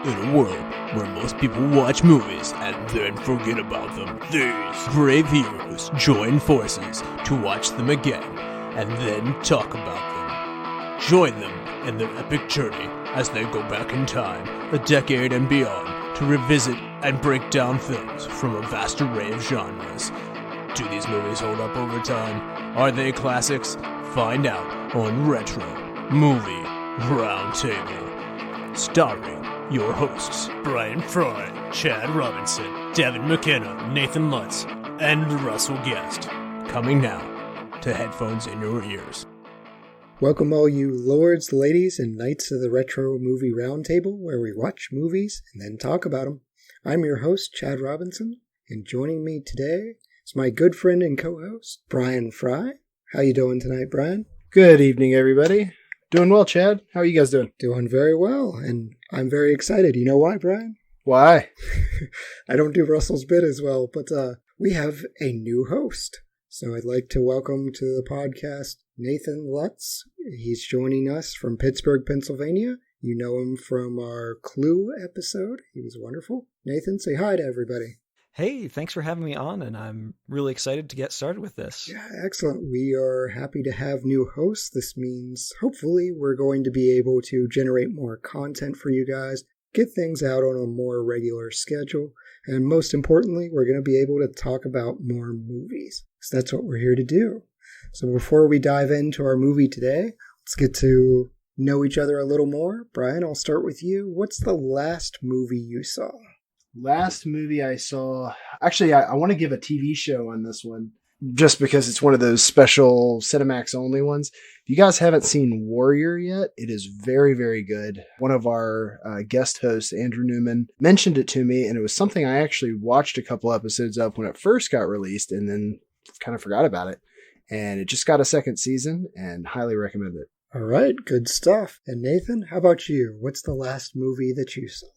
In a world where most people watch movies and then forget about them, these brave heroes join forces to watch them again and then talk about them. Join them in their epic journey as they go back in time, a decade and beyond, to revisit and break down films from a vast array of genres. Do these movies hold up over time? Are they classics? Find out on Retro Movie Roundtable. Starring your hosts, Bryan Frye, Chad Robinson, Devin McKenna, Natan Lutz, and Russell Guest. Coming now to headphones in your ears. Welcome all you lords, ladies, and knights of the Retro Movie Roundtable, where we watch movies and then talk about them. I'm your host, Chad Robinson, and joining me today is my good friend and co-host, Bryan Frye. How you doing tonight, Bryan? Good evening, everybody. Doing well, Chad. How are you guys doing? Doing very well, and I'm very excited. You know why, Bryan? Why? I don't do Russell's bit as well, but we have a new host. So I'd like to welcome to the podcast Natan Lutz. He's joining us from Pittsburgh, Pennsylvania. You know him from our Clue episode. He was wonderful. Nathan, say hi to everybody. Hey, thanks for having me on, and I'm really excited to get started with this. Yeah, excellent. We are happy to have new hosts. This means hopefully we're going to be able to generate more content for you guys, get things out on a more regular schedule, and most importantly, we're going to be able to talk about more movies. So that's what we're here to do. So before we dive into our movie today, let's get to know each other a little more. Bryan, I'll start with you. What's the last movie you saw? Last movie I saw... Actually, I want to give a TV show on this one, just because it's one of those special Cinemax only ones. If you guys haven't seen Warrior yet, it is very, very good. One of our guest hosts, Andrew Newman, mentioned it to me, and it was something I actually watched a couple episodes of when it first got released, and then kind of forgot about it. And it just got a second season, and highly recommend it. All right, good stuff. And Nathan, how about you? What's the last movie that you saw?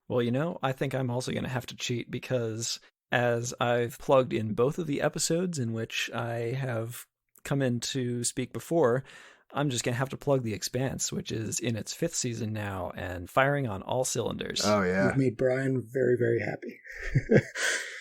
Well, you know, I think I'm also going to have to cheat because as I've plugged in both of the episodes in which I have come in to speak before, I'm just going to have to plug The Expanse, which is in its 5th season now and firing on all cylinders. Oh, yeah. You've made Bryan very, very happy.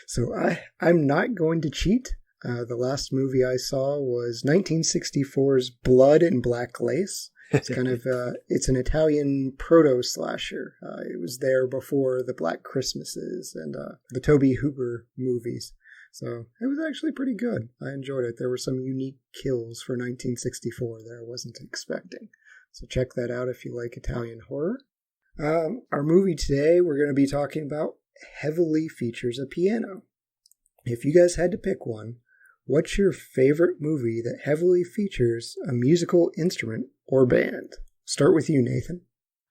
So I'm not going to cheat. The last movie I saw was 1964's Blood and Black Lace. It's kind of, it's an Italian proto-slasher. It was there before the Black Christmases and the Tobe Hooper movies. So it was actually pretty good. I enjoyed it. There were some unique kills for 1964 that I wasn't expecting. So check that out if you like Italian horror. Our movie today we're going to be talking about heavily features a piano. If you guys had to pick one, what's your favorite movie that heavily features a musical instrument or band? Start with you, Nathan.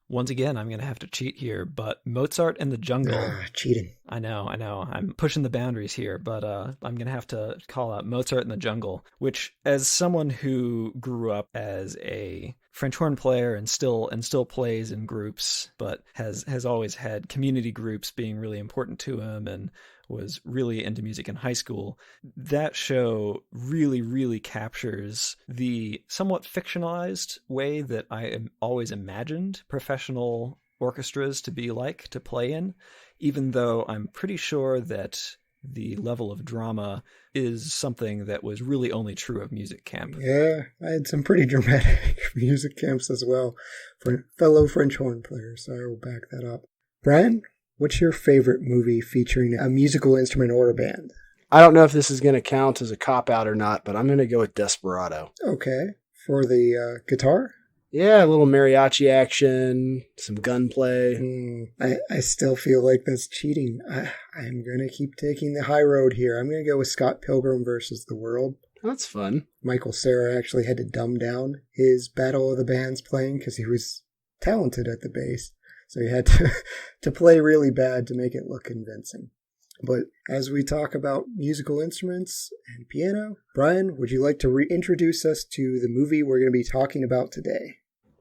Once again, I'm going to have to cheat here, but Mozart and the Jungle. Cheating. I know. I'm pushing the boundaries here, but I'm going to have to call out Mozart and the Jungle, which, as someone who grew up as a French horn player and still plays in groups, but has always had community groups being really important to him and was really into music in high school, that show really, really captures the somewhat fictionalized way that I always imagined professional orchestras to be like, to play in, even though I'm pretty sure that the level of drama is something that was really only true of music camp. Yeah, I had some pretty dramatic music camps as well for fellow French horn players, so I will back that up. Bryan, what's your favorite movie featuring a musical instrument or a band? I don't know if this is going to count as a cop-out or not, but I'm going to go with Desperado. Okay. For the guitar? Yeah, a little mariachi action, some gunplay. I still feel like that's cheating. I'm going to keep taking the high road here. I'm going to go with Scott Pilgrim versus the World. That's fun. Michael Cera actually had to dumb down his Battle of the Bands playing because he was talented at the bass. So he had to play really bad to make it look convincing. But as we talk about musical instruments and piano, Bryan, would you like to reintroduce us to the movie we're going to be talking about today?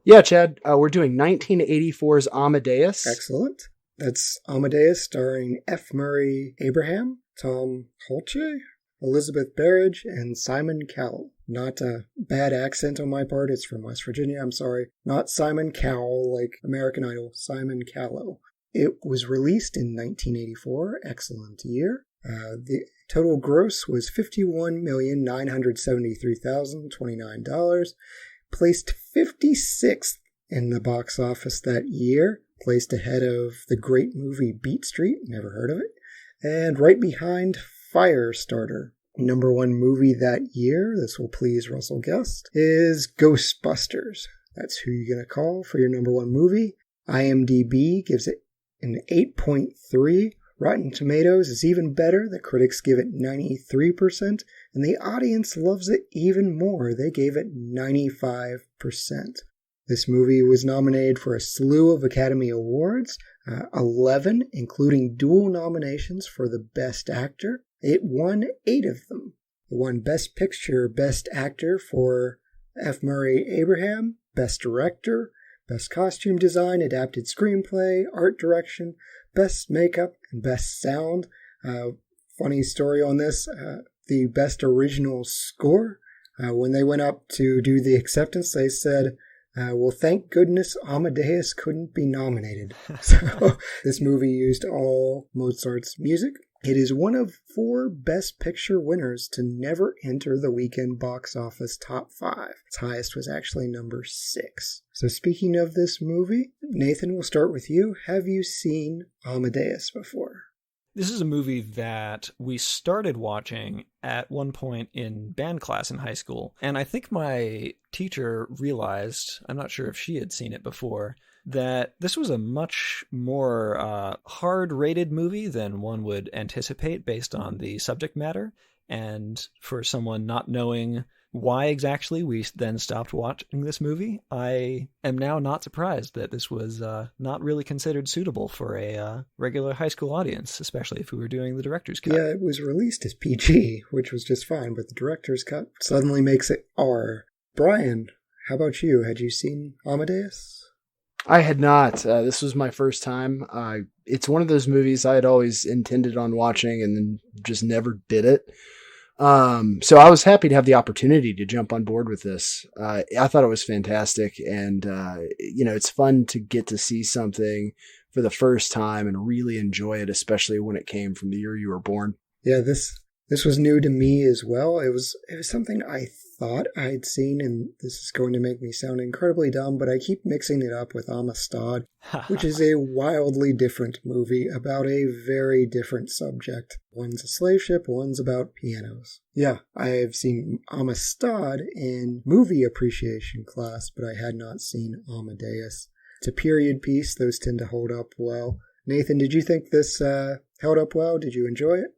Yeah, Chad, we're doing 1984's Amadeus. Excellent. That's Amadeus starring F. Murray Abraham, Tom Hulce, Elizabeth Berridge, and Simon Callow. Not a bad accent on my part. It's from West Virginia. I'm sorry. Not Simon Cowell like American Idol. Simon Callow. It was released in 1984, excellent year. The total gross was $51,973,029, placed 56th in the box office that year, placed ahead of the great movie Beat Street, never heard of it, and right behind Firestarter. Number one movie that year, this will please Russell Guest, is Ghostbusters. That's who you're going to call for your number one movie. IMDb gives it an 8.3. Rotten Tomatoes is even better. The critics give it 93%, and the audience loves it even more. They gave it 95%. This movie was nominated for a slew of Academy Awards, 11, including dual nominations for the Best Actor. It won 8 of them. It won Best Picture, Best Actor for F. Murray Abraham, Best Director, Best Costume Design, Adapted Screenplay, Art Direction, Best Makeup, and Best Sound. Funny story on this, the Best Original Score, when they went up to do the acceptance, they said, well, thank goodness Amadeus couldn't be nominated. So this movie used all Mozart's music. It is one of 4 Best Picture winners to never enter the weekend box office top 5. Its highest was actually number 6. So speaking of this movie, Nathan, we'll start with you. Have you seen Amadeus before? This is a movie that we started watching at one point in band class in high school. And I think my teacher realized, I'm not sure if she had seen it before, that this was a much more hard-rated movie than one would anticipate based on the subject matter. And for someone not knowing why exactly we then stopped watching this movie, I am now not surprised that this was not really considered suitable for a regular high school audience, especially if we were doing the director's cut. Yeah, it was released as PG, which was just fine, but the director's cut suddenly makes it R. Brian, how about you? Had you seen Amadeus? I had not. This was my first time. It's one of those movies I had always intended on watching and then just never did it. So I was happy to have the opportunity to jump on board with this. I thought it was fantastic. And, it's fun to get to see something for the first time and really enjoy it, especially when it came from the year you were born. Yeah, this was new to me as well. It was something I thought I'd seen, and this is going to make me sound incredibly dumb, but I keep mixing it up with Amistad, which is a wildly different movie about a very different subject. One's a slave ship, one's about pianos. Yeah, I have seen Amistad in movie appreciation class, but I had not seen Amadeus. It's a period piece. Those tend to hold up well. Nathan, did you think this held up well? Did you enjoy it?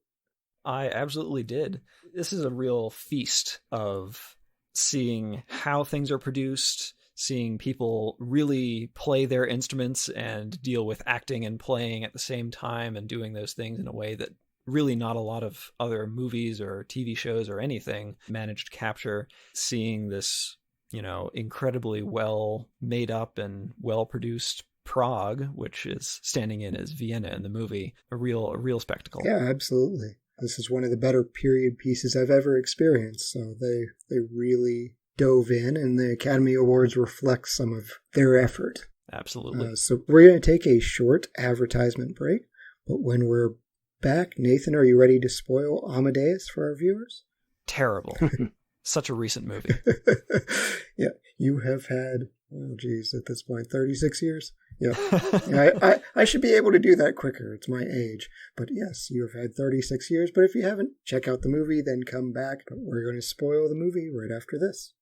I absolutely did. This is a real feast of seeing how things are produced, seeing people really play their instruments and deal with acting and playing at the same time and doing those things in a way that really not a lot of other movies or TV shows or anything managed to capture. Seeing this, incredibly well made up and well produced Prague, which is standing in as Vienna in the movie, a real spectacle. Yeah, absolutely. This is one of the better period pieces I've ever experienced. So they really dove in, and the Academy Awards reflect some of their effort. Absolutely. So we're going to take a short advertisement break, but when we're back, Nathan, are you ready to spoil Amadeus for our viewers? Terrible. Such a recent movie. Yeah, you have had, at this point, 36 years? Yeah, I should be able to do that quicker. It's my age. But yes, you have had 36 years. But if you haven't, check out the movie, then come back. But we're going to spoil the movie right after this.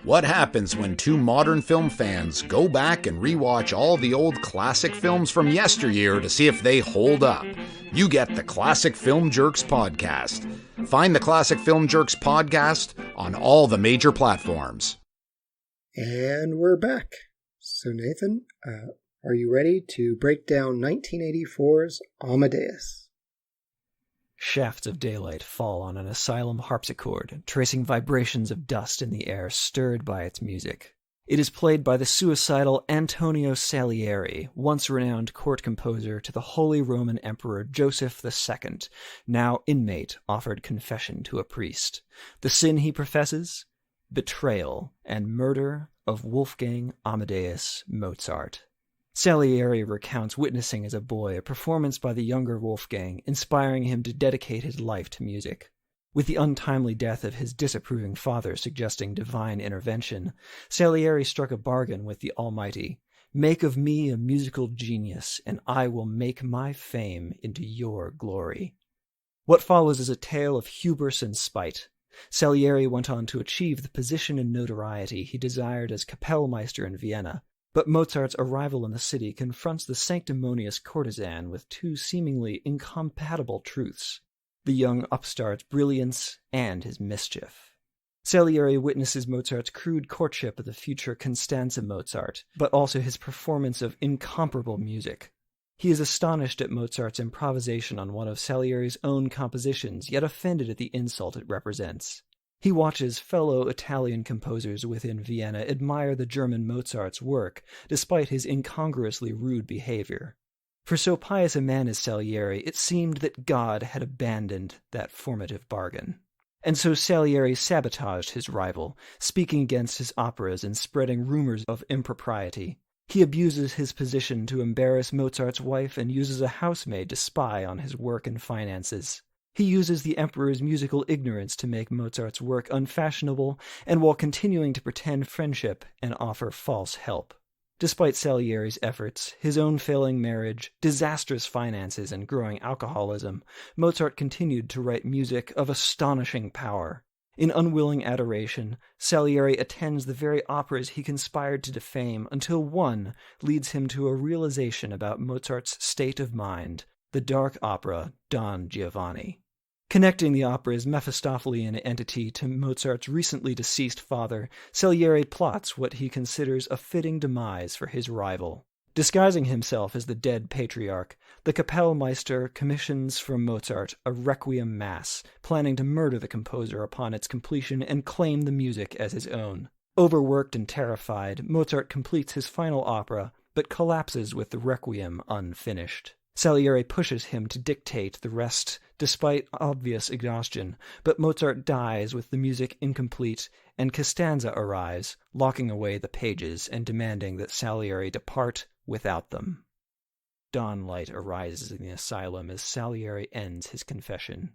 What happens when 2 modern film fans go back and rewatch all the old classic films from yesteryear to see if they hold up? You get the Classic Film Jerks podcast. Find the Classic Film Jerks podcast on all the major platforms. And we're back. So Nathan, are you ready to break down 1984's Amadeus? Shafts of daylight fall on an asylum harpsichord, tracing vibrations of dust in the air stirred by its music. It is played by the suicidal Antonio Salieri, once renowned court composer to the Holy Roman Emperor Joseph II, now inmate offered confession to a priest. The sin he professes? Betrayal and murder of Wolfgang Amadeus Mozart. Salieri recounts witnessing as a boy a performance by the younger Wolfgang, inspiring him to dedicate his life to music. With the untimely death of his disapproving father suggesting divine intervention, Salieri struck a bargain with the Almighty. Make of me a musical genius, and I will make my fame into your glory. What follows is a tale of hubris and spite. Salieri went on to achieve the position and notoriety he desired as Kapellmeister in Vienna, but Mozart's arrival in the city confronts the sanctimonious courtesan with two seemingly incompatible truths: the young upstart's brilliance and his mischief. Salieri witnesses Mozart's crude courtship of the future Constanze Mozart, but also his performance of incomparable music. He is astonished at Mozart's improvisation on one of Salieri's own compositions, yet offended at the insult it represents. He watches fellow Italian composers within Vienna admire the German Mozart's work, despite his incongruously rude behavior. For so pious a man as Salieri, it seemed that God had abandoned that formative bargain. And so Salieri sabotaged his rival, speaking against his operas and spreading rumors of impropriety. He abuses his position to embarrass Mozart's wife and uses a housemaid to spy on his work and finances. He uses the emperor's musical ignorance to make Mozart's work unfashionable, and while continuing to pretend friendship and offer false help. Despite Salieri's efforts, his own failing marriage, disastrous finances, and growing alcoholism, Mozart continued to write music of astonishing power. In unwilling adoration, Salieri attends the very operas he conspired to defame until one leads him to a realization about Mozart's state of mind, the dark opera Don Giovanni. Connecting the opera's Mephistophelian entity to Mozart's recently deceased father, Salieri plots what he considers a fitting demise for his rival. Disguising himself as the dead patriarch, the Kapellmeister commissions from Mozart a Requiem Mass, planning to murder the composer upon its completion and claim the music as his own. Overworked and terrified, Mozart completes his final opera, but collapses with the Requiem unfinished. Salieri pushes him to dictate the rest despite obvious exhaustion, but Mozart dies with the music incomplete, and Costanza arrives, locking away the pages and demanding that Salieri depart without them. Dawnlight arises in the asylum as Salieri ends his confession.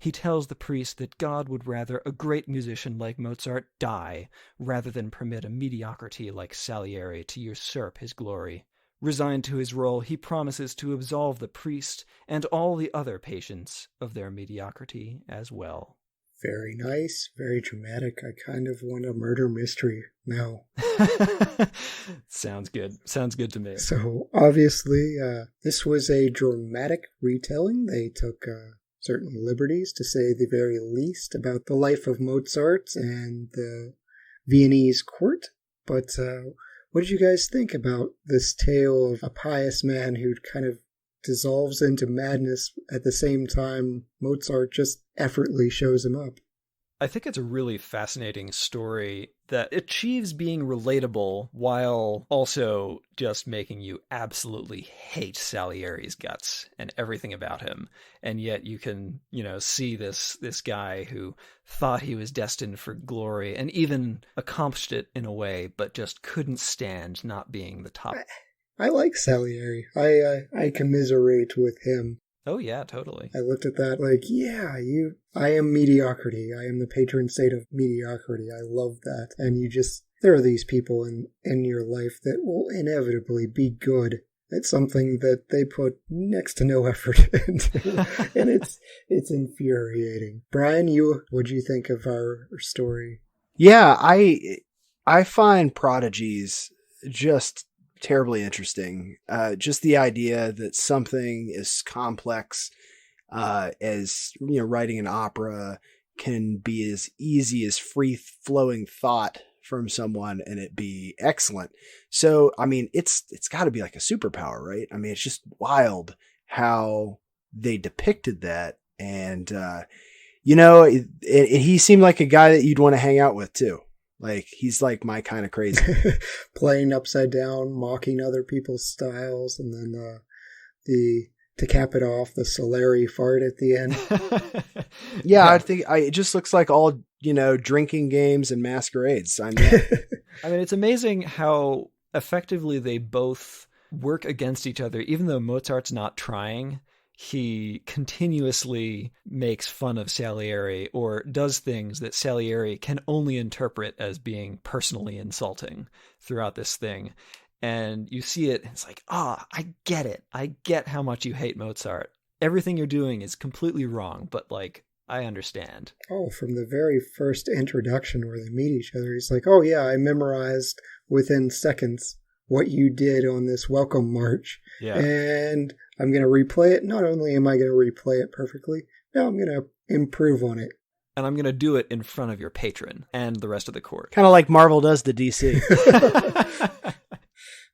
He tells the priest that God would rather a great musician like Mozart die rather than permit a mediocrity like Salieri to usurp his glory. Resigned to his role, he promises to absolve the priest and all the other patients of their mediocrity as well. Very nice, very dramatic. I kind of want a murder mystery now. Sounds good. Sounds good to me. So, obviously, this was a dramatic retelling. They took certain liberties, to say the very least, about the life of Mozart and the Viennese court. But what did you guys think about this tale of a pious man who kind of dissolves into madness at the same time Mozart just effortlessly shows him up? I think it's a really fascinating story that achieves being relatable while also just making you absolutely hate Salieri's guts and everything about him. And yet you can, see this guy who thought he was destined for glory and even accomplished it in a way, but just couldn't stand not being the top. I like Salieri. I commiserate with him. Oh, yeah, totally. I looked at that like, I am mediocrity. I am the patron saint of mediocrity. I love that. And there are these people in your life that will inevitably be good at something that they put next to no effort into. And it's infuriating. Brian, what'd you think of our story? Yeah, I find prodigies just terribly interesting. Just the idea that something as complex as writing an opera can be as easy as free-flowing thought from someone and it be excellent. So, I mean, it's got to be like a superpower, right? I mean, it's just wild how they depicted that. And, he seemed like a guy that you'd want to hang out with too. Like, he's like my kind of crazy. Playing upside down, mocking other people's styles, and then to cap it off, the Salieri fart at the end. Yeah, I think it just looks like all, drinking games and masquerades. I mean, it's amazing how effectively they both work against each other. Even though Mozart's not trying, he continuously makes fun of Salieri or does things that Salieri can only interpret as being personally insulting throughout this thing. And you see it, and it's like, I get it. I get how much you hate Mozart. Everything you're doing is completely wrong, but like, I understand. Oh, from the very first introduction where they meet each other, he's like, oh yeah, I memorized within seconds what you did on this welcome march. Yeah. And I'm going to replay it. Not only am I going to replay it perfectly, now I'm going to improve on it. And I'm going to do it in front of your patron and the rest of the court. Kind of like Marvel does to DC.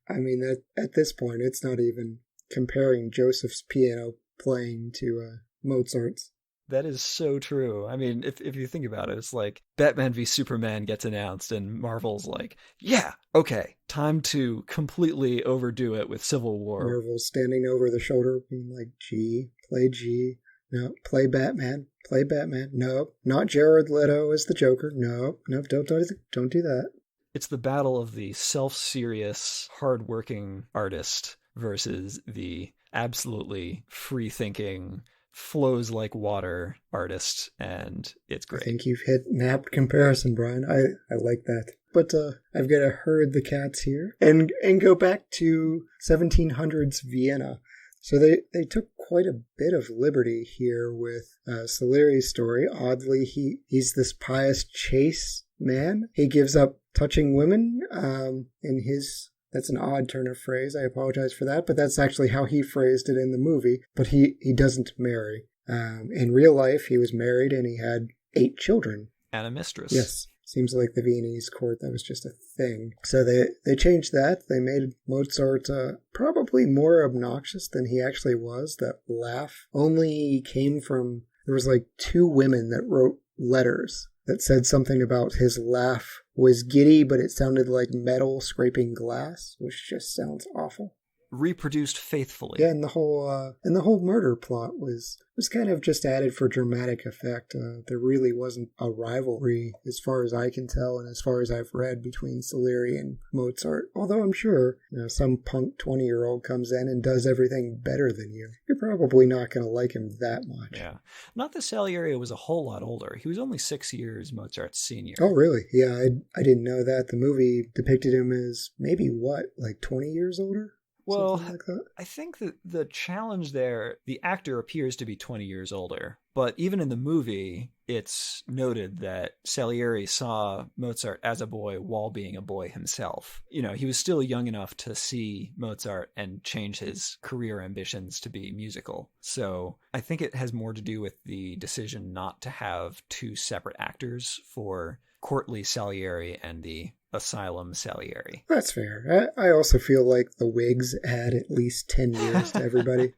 I mean, at this point, it's not even comparing Joseph's piano playing to Mozart's. That is so true. I mean, if you think about it, it's like Batman v Superman gets announced and Marvel's like, yeah, okay, time to completely overdo it with Civil War. Marvel's standing over the shoulder being like, G, play G. No, play Batman. Play Batman. No, not Jared Leto as the Joker. No, don't do that. It's the battle of the self-serious, hard-working artist versus the absolutely free-thinking, flows like water artist, and it's great. I think you've hit an apt comparison, Brian. I like that. But I've got to herd the cats here and go back to 1700s Vienna. So they took quite a bit of liberty here with Salieri's story. Oddly, he's this pious chase man. He gives up touching women in his... That's an odd turn of phrase. I apologize for that, but that's actually how he phrased it in the movie. But he doesn't marry. In real life, he was married and he had 8 children. And a mistress. Yes. Seems like the Viennese court, that was just a thing. So they changed that. They made Mozart probably more obnoxious than he actually was. That laugh only came from... There was like 2 women that wrote letters that said something about his laugh was giddy, but it sounded like metal scraping glass, which just sounds awful. Reproduced faithfully. Yeah, and the whole murder plot was kind of just added for dramatic effect. There really wasn't a rivalry, as far as I can tell, and as far as I've read, between Salieri and Mozart. Although I'm sure, some punk 20-year-old comes in and does everything better than you. You're probably not going to like him that much. Yeah. Not that Salieri was a whole lot older. He was only 6 years Mozart's senior. Oh, really? Yeah, I didn't know that. The movie depicted him as maybe, like 20 years older? Well, like that? I think that the challenge there, the actor appears to be 20 years older, but even in the movie, it's noted that Salieri saw Mozart as a boy while being a boy himself. He was still young enough to see Mozart and change his career ambitions to be musical. So I think it has more to do with the decision not to have 2 separate actors for courtly Salieri and the asylum Salieri. That's fair. I also feel like the wigs add at least 10 years to everybody.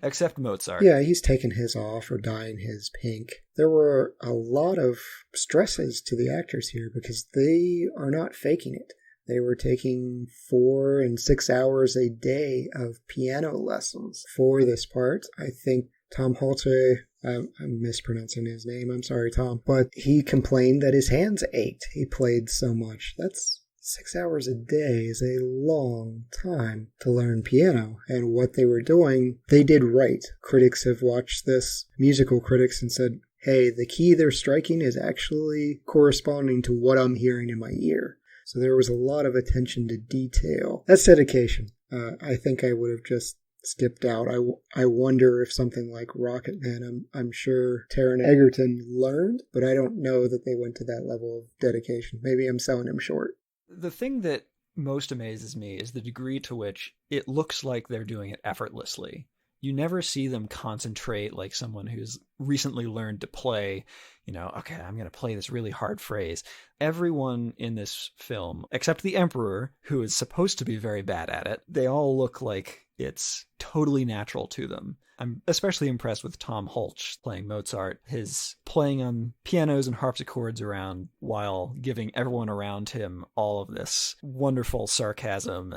Except Mozart. Yeah, he's taken his off or dyeing his pink. There were a lot of stresses to the actors here because they are not faking it. They were taking 4 and 6 hours a day of piano lessons for this part. I think Tom Hulce, I'm mispronouncing his name, I'm sorry, Tom, but he complained that his hands ached. He played so much. That's 6 hours a day is a long time to learn piano. And what they were doing, they did right. Critics have watched this, musical critics, and said, hey, the key they're striking is actually corresponding to what I'm hearing in my ear. So there was a lot of attention to detail. That's dedication. I think I would have just skipped out. I wonder if something like Rocket Man, I'm sure Taron Egerton learned, but I don't know that they went to that level of dedication. Maybe I'm selling him short. The thing that most amazes me is the degree to which it looks like they're doing it effortlessly. You never see them concentrate like someone who's recently learned to play, okay, I'm going to play this really hard phrase. Everyone in this film, except the Emperor, who is supposed to be very bad at it, they all look like it's totally natural to them. I'm especially impressed with Tom Hulce playing Mozart, his playing on pianos and harpsichords around while giving everyone around him all of this wonderful sarcasm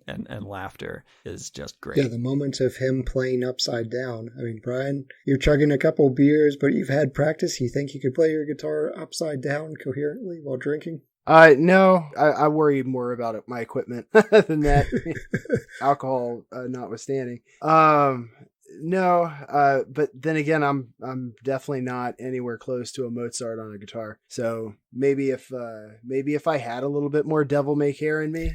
and laughter is just great. Yeah, the moment of him playing upside down. I mean, Brian, you're chugging a couple beers, but you've had practice. You think you could play your guitar upside down coherently while drinking? No, I worry more about my equipment than that. Alcohol notwithstanding. No, but then again, I'm definitely not anywhere close to a Mozart on a guitar. So maybe if I had a little bit more devil may care in me,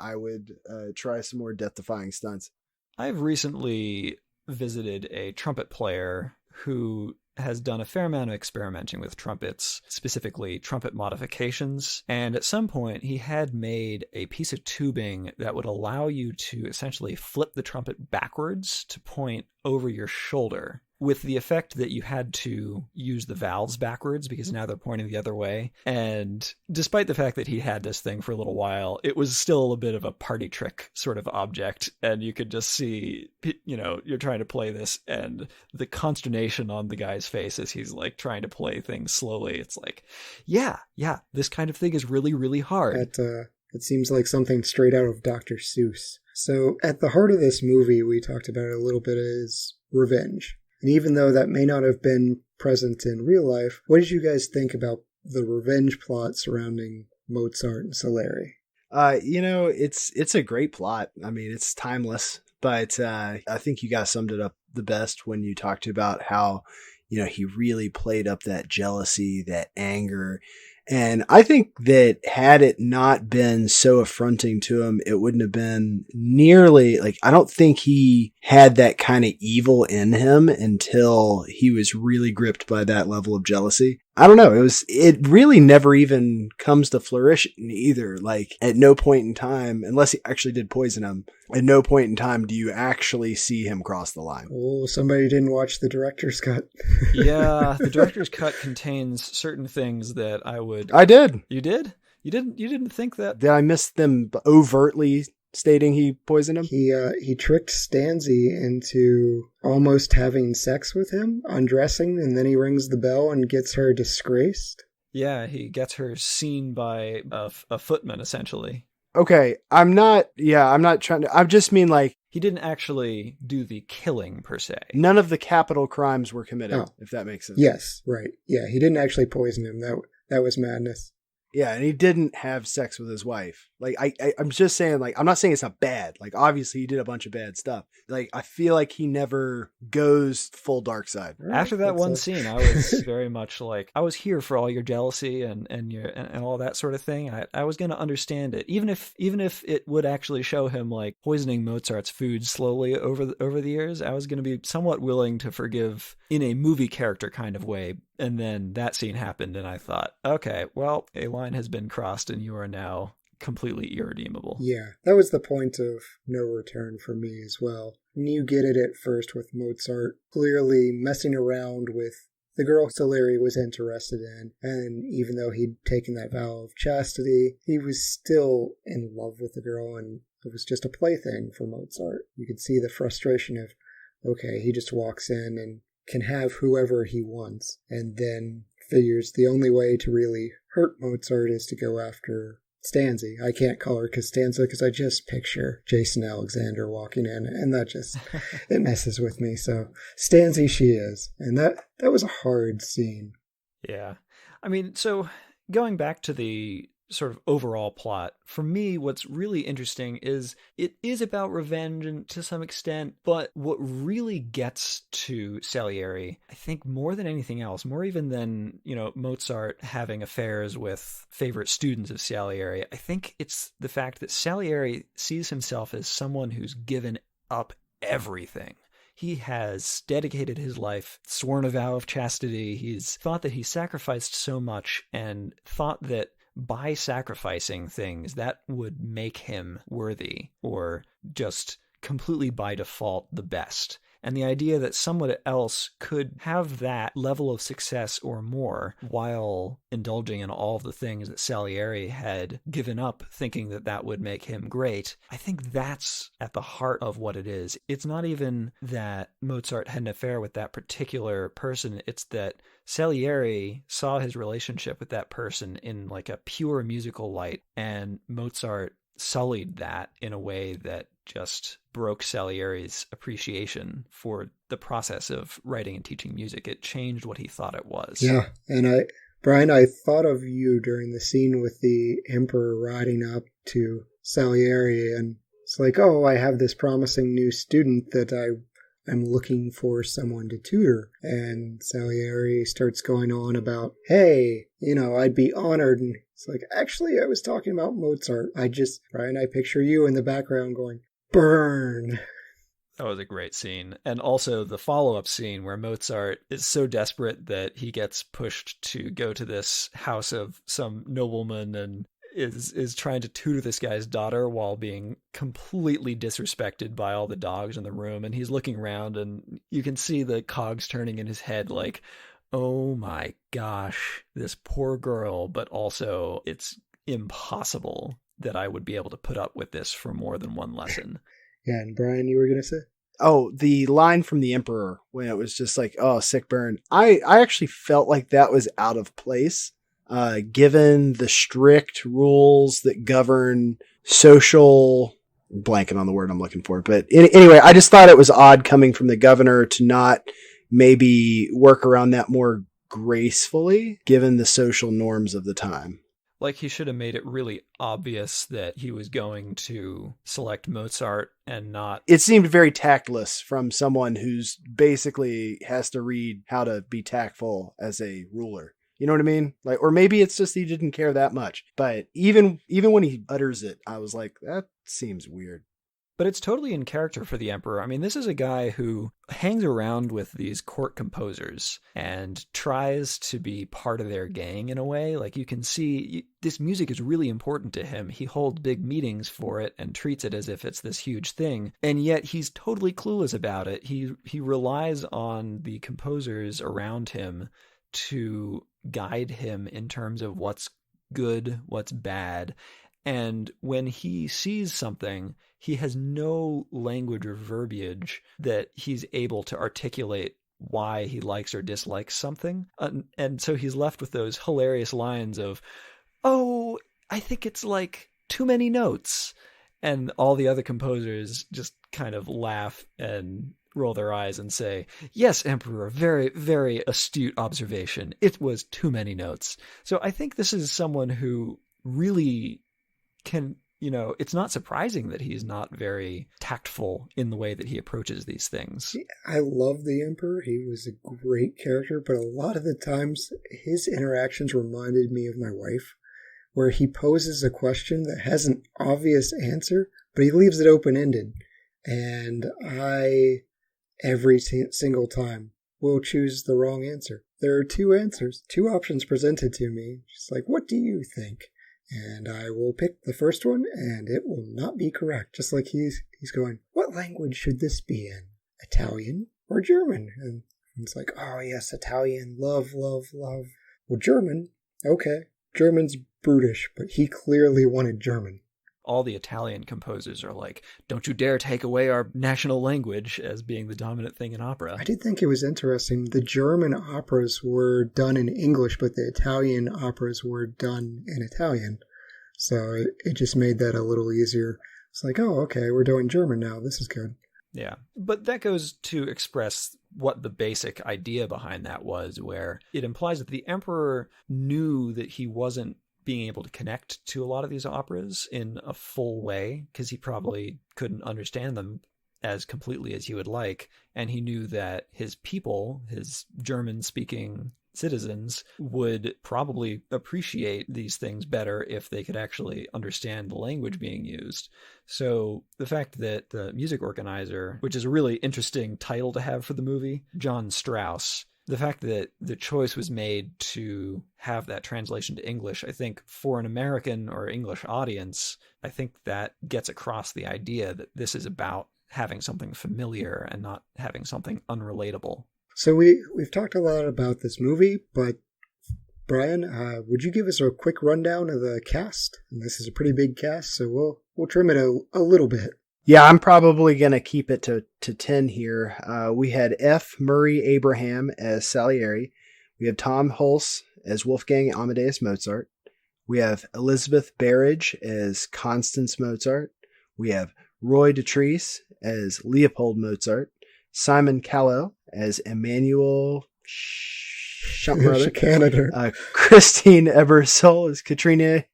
I would try some more death-defying stunts. I've recently visited a trumpet player who has done a fair amount of experimenting with trumpets, specifically trumpet modifications. And at some point, he had made a piece of tubing that would allow you to essentially flip the trumpet backwards to point over your shoulder, with the effect that you had to use the valves backwards because now they're pointing the other way. And despite the fact that he had this thing for a little while, it was still a bit of a party trick sort of object. And you could just see, you're trying to play this and the consternation on the guy's face as he's like trying to play things slowly. It's like, yeah, this kind of thing is really, really hard. It seems like something straight out of Dr. Seuss. So at the heart of this movie, we talked about it a little bit, is revenge. And even though that may not have been present in real life, what did you guys think about the revenge plot surrounding Mozart and Salieri? It's a great plot. I mean, it's timeless, but I think you guys summed it up the best when you talked about how, he really played up that jealousy, that anger. And I think that had it not been so affronting to him, it wouldn't have been nearly I don't think he had that kind of evil in him until he was really gripped by that level of jealousy. I don't know. It really never even comes to fruition either. At no point in time, unless he actually did poison him, at no point in time do you actually see him cross the line. Oh, somebody didn't watch the director's cut. Yeah, the director's cut contains certain things that I did. You did? You didn't think that? Did I miss them overtly stating he poisoned him? He tricked Stanzi into almost having sex with him, undressing, and then he rings the bell and gets her disgraced. Yeah, he gets her seen by a footman, essentially. Okay, I'm not trying to, I just mean he didn't actually do the killing per se. None of the capital crimes were committed, if that makes sense. Yes, right. Yeah, he didn't actually poison him. That was madness. Yeah, and he didn't have sex with his wife. I'm just saying, I'm not saying it's not bad. Obviously he did a bunch of bad stuff. I feel like he never goes full dark side. After that one scene, I was very much I was here for all your jealousy and all that sort of thing. I was going to understand it, even if it would actually show him poisoning Mozart's food slowly over the years. I was going to be somewhat willing to forgive in a movie character kind of way. And then that scene happened, and I thought, okay, well, a line has been crossed, and you are now completely irredeemable. Yeah, that was the point of no return for me as well. And you get it at first with Mozart clearly messing around with the girl Salieri was interested in, and even though he'd taken that vow of chastity, he was still in love with the girl, and it was just a plaything for Mozart. You could see the frustration of, okay, he just walks in and can have whoever he wants, and then figures the only way to really hurt Mozart is to go after Stanzi. I can't call her Costanza because I just picture Jason Alexander walking in, and that just, it messes with me. So Stanzi she is, and that was a hard scene. Yeah. I mean, so going back to the sort of overall plot, for me, what's really interesting is it is about revenge and to some extent, but what really gets to Salieri, I think more than anything else, more even than, Mozart having affairs with favorite students of Salieri, I think it's the fact that Salieri sees himself as someone who's given up everything. He has dedicated his life, sworn a vow of chastity. He's thought that he sacrificed so much and thought that by sacrificing things, that would make him worthy or just completely by default the best. And the idea that someone else could have that level of success or more while indulging in all of the things that Salieri had given up, thinking that that would make him great, I think that's at the heart of what it is. It's not even that Mozart had an affair with that particular person. It's that Salieri saw his relationship with that person in a pure musical light, and Mozart sullied that in a way that just broke Salieri's appreciation for the process of writing and teaching music. It changed what he thought it was. Yeah, and Bryan, I thought of you during the scene with the Emperor riding up to Salieri, and it's like, oh, I have this promising new student that I'm looking for someone to tutor. And Salieri starts going on about, hey, I'd be honored. And it's like, actually, I was talking about Mozart. Bryan, I picture you in the background going, burn. That was a great scene. And also the follow-up scene where Mozart is so desperate that he gets pushed to go to this house of some nobleman and is trying to tutor this guy's daughter while being completely disrespected by all the dogs in the room. And he's looking around and you can see the cogs turning in his head like, oh my gosh, this poor girl, but also it's impossible that I would be able to put up with this for more than one lesson. Yeah, and Bryan, you were going to say? Oh, the line from the Emperor when it was just like, oh, sick burn. I actually felt like that was out of place. Given the strict rules that govern social, blanking on the word I'm looking for, but anyway, I just thought it was odd coming from the governor to not maybe work around that more gracefully, given the social norms of the time. Like he should have made it really obvious that he was going to select Mozart and not... It seemed very tactless from someone who's basically has to read how to be tactful as a ruler. You know what I mean? Like, or maybe it's just he didn't care that much. But even when he utters it, I was like, that seems weird. But it's totally in character for the Emperor. I mean, this is a guy who hangs around with these court composers and tries to be part of their gang in a way. Like you can see this music is really important to him. He holds big meetings for it and treats it as if it's this huge thing. And yet he's totally clueless about it. He relies on the composers around him to guide him in terms of what's good, what's bad. And when he sees something, he has no language or verbiage that he's able to articulate why he likes or dislikes something. And so he's left with those hilarious lines of, oh, I think it's like too many notes. And all the other composers just kind of laugh and roll their eyes and say, yes, Emperor, very, very astute observation. It was too many notes. So I think this is someone who really can, it's not surprising that he's not very tactful in the way that he approaches these things. I love the Emperor. He was a great character, but a lot of the times his interactions reminded me of my wife, where he poses a question that has an obvious answer, but he leaves it open-ended. And every single time, will choose the wrong answer. There are two options presented to me. She's like, what do you think? And I will pick the first one, and it will not be correct. Just like he's going, what language should this be in? Italian or German? And it's like, oh yes, Italian, love, love, love. Well, German, okay. German's brutish, but he clearly wanted German. All the Italian composers are like, don't you dare take away our national language as being the dominant thing in opera. I did think it was interesting. The German operas were done in English, but the Italian operas were done in Italian. So it just made that a little easier. It's like, oh, okay, we're doing German now. This is good. Yeah, but that goes to express what the basic idea behind that was, where it implies that the Emperor knew that he wasn't being able to connect to a lot of these operas in a full way, because he probably couldn't understand them as completely as he would like. And he knew that his people, his German-speaking citizens, would probably appreciate these things better if they could actually understand the language being used. So the fact that the music organizer, which is a really interesting title to have for the movie, John Strauss, the fact that the choice was made to have that translation to English, I think for an American or English audience, I think that gets across the idea that this is about having something familiar and not having something unrelatable. So we've talked a lot about this movie, but Bryan, would you give us a quick rundown of the cast? And this is a pretty big cast, so we'll trim it a little bit. Yeah, I'm probably going to keep it to 10 here. We had F. Murray Abraham as Salieri. We have Tom Hulce as Wolfgang Amadeus Mozart. We have Elizabeth Berridge as Constance Mozart. We have Roy Dotrice as Leopold Mozart. Simon Callow as Emmanuel Canada. Christine Ebersole as Katrina.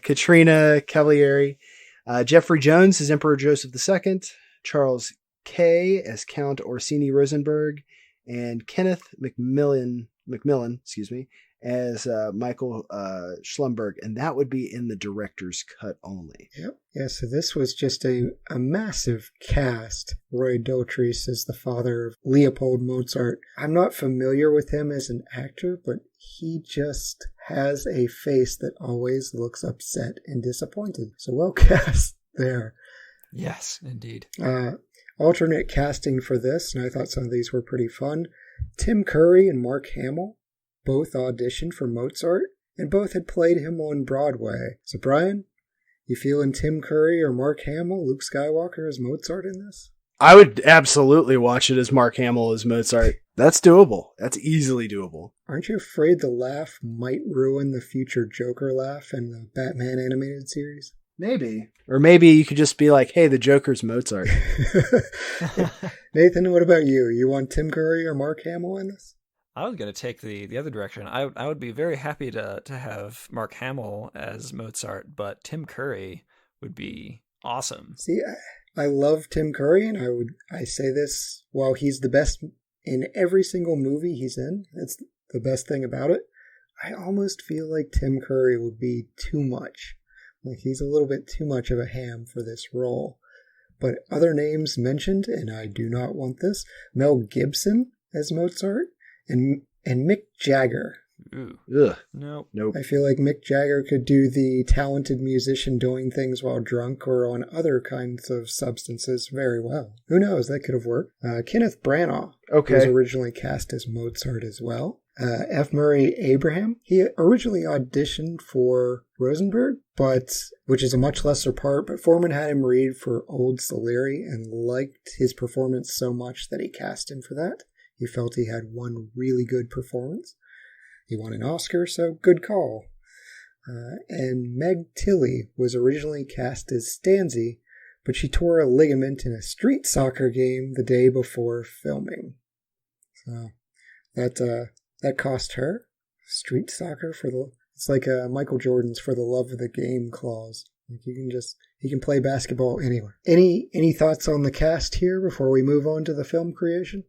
Katrina Cavalieri. Jeffrey Jones as Emperor Joseph II. Charles Kay as Count Orsini Rosenberg. And Kenneth Macmillan, as Michael Schlumberg, and that would be in the director's cut only. Yep. Yeah, so this was just a massive cast. Roy Dotrice is the father of Leopold Mozart. I'm not familiar with him as an actor, but he just has a face that always looks upset and disappointed. So well cast there. Yes, indeed. Alternate casting for this, and I thought some of these were pretty fun. Tim Curry and Mark Hamill both auditioned for Mozart, and both had played him on Broadway. So Brian, you feeling Tim Curry or Mark Hamill, Luke Skywalker as Mozart in this? I would absolutely watch it as Mark Hamill as Mozart. That's doable. That's easily doable. Aren't you afraid the laugh might ruin the future Joker laugh in the Batman animated series? Maybe. Or maybe you could just be like, hey, the Joker's Mozart. Nathan, what about you? You want Tim Curry or Mark Hamill in this? I was going to take the other direction. I would be very happy to have Mark Hamill as Mozart, but Tim Curry would be awesome. See, I love Tim Curry, and I say this while he's the best in every single movie he's in. That's the best thing about it. I almost feel like Tim Curry would be too much. Like he's a little bit too much of a ham for this role. But other names mentioned, and I do not want this, Mel Gibson as Mozart, and Mick Jagger. Ooh. Ugh. Nope. I feel like Mick Jagger could do the talented musician doing things while drunk or on other kinds of substances very well. Who knows? That could have worked. Kenneth Branagh was originally cast as Mozart as well. F. Murray Abraham, he originally auditioned for Rosenberg, which is a much lesser part, but Forman had him read for Old Salieri and liked his performance so much that he cast him for that. He felt he had one really good performance. He won an Oscar, so good call. And Meg Tilly was originally cast as Stanzi, but she tore a ligament in a street soccer game the day before filming. So that cost her. Street soccer it's like Michael Jordan's for the love of the game clause. Like he can play basketball anywhere. Any thoughts on the cast here before we move on to the film creation?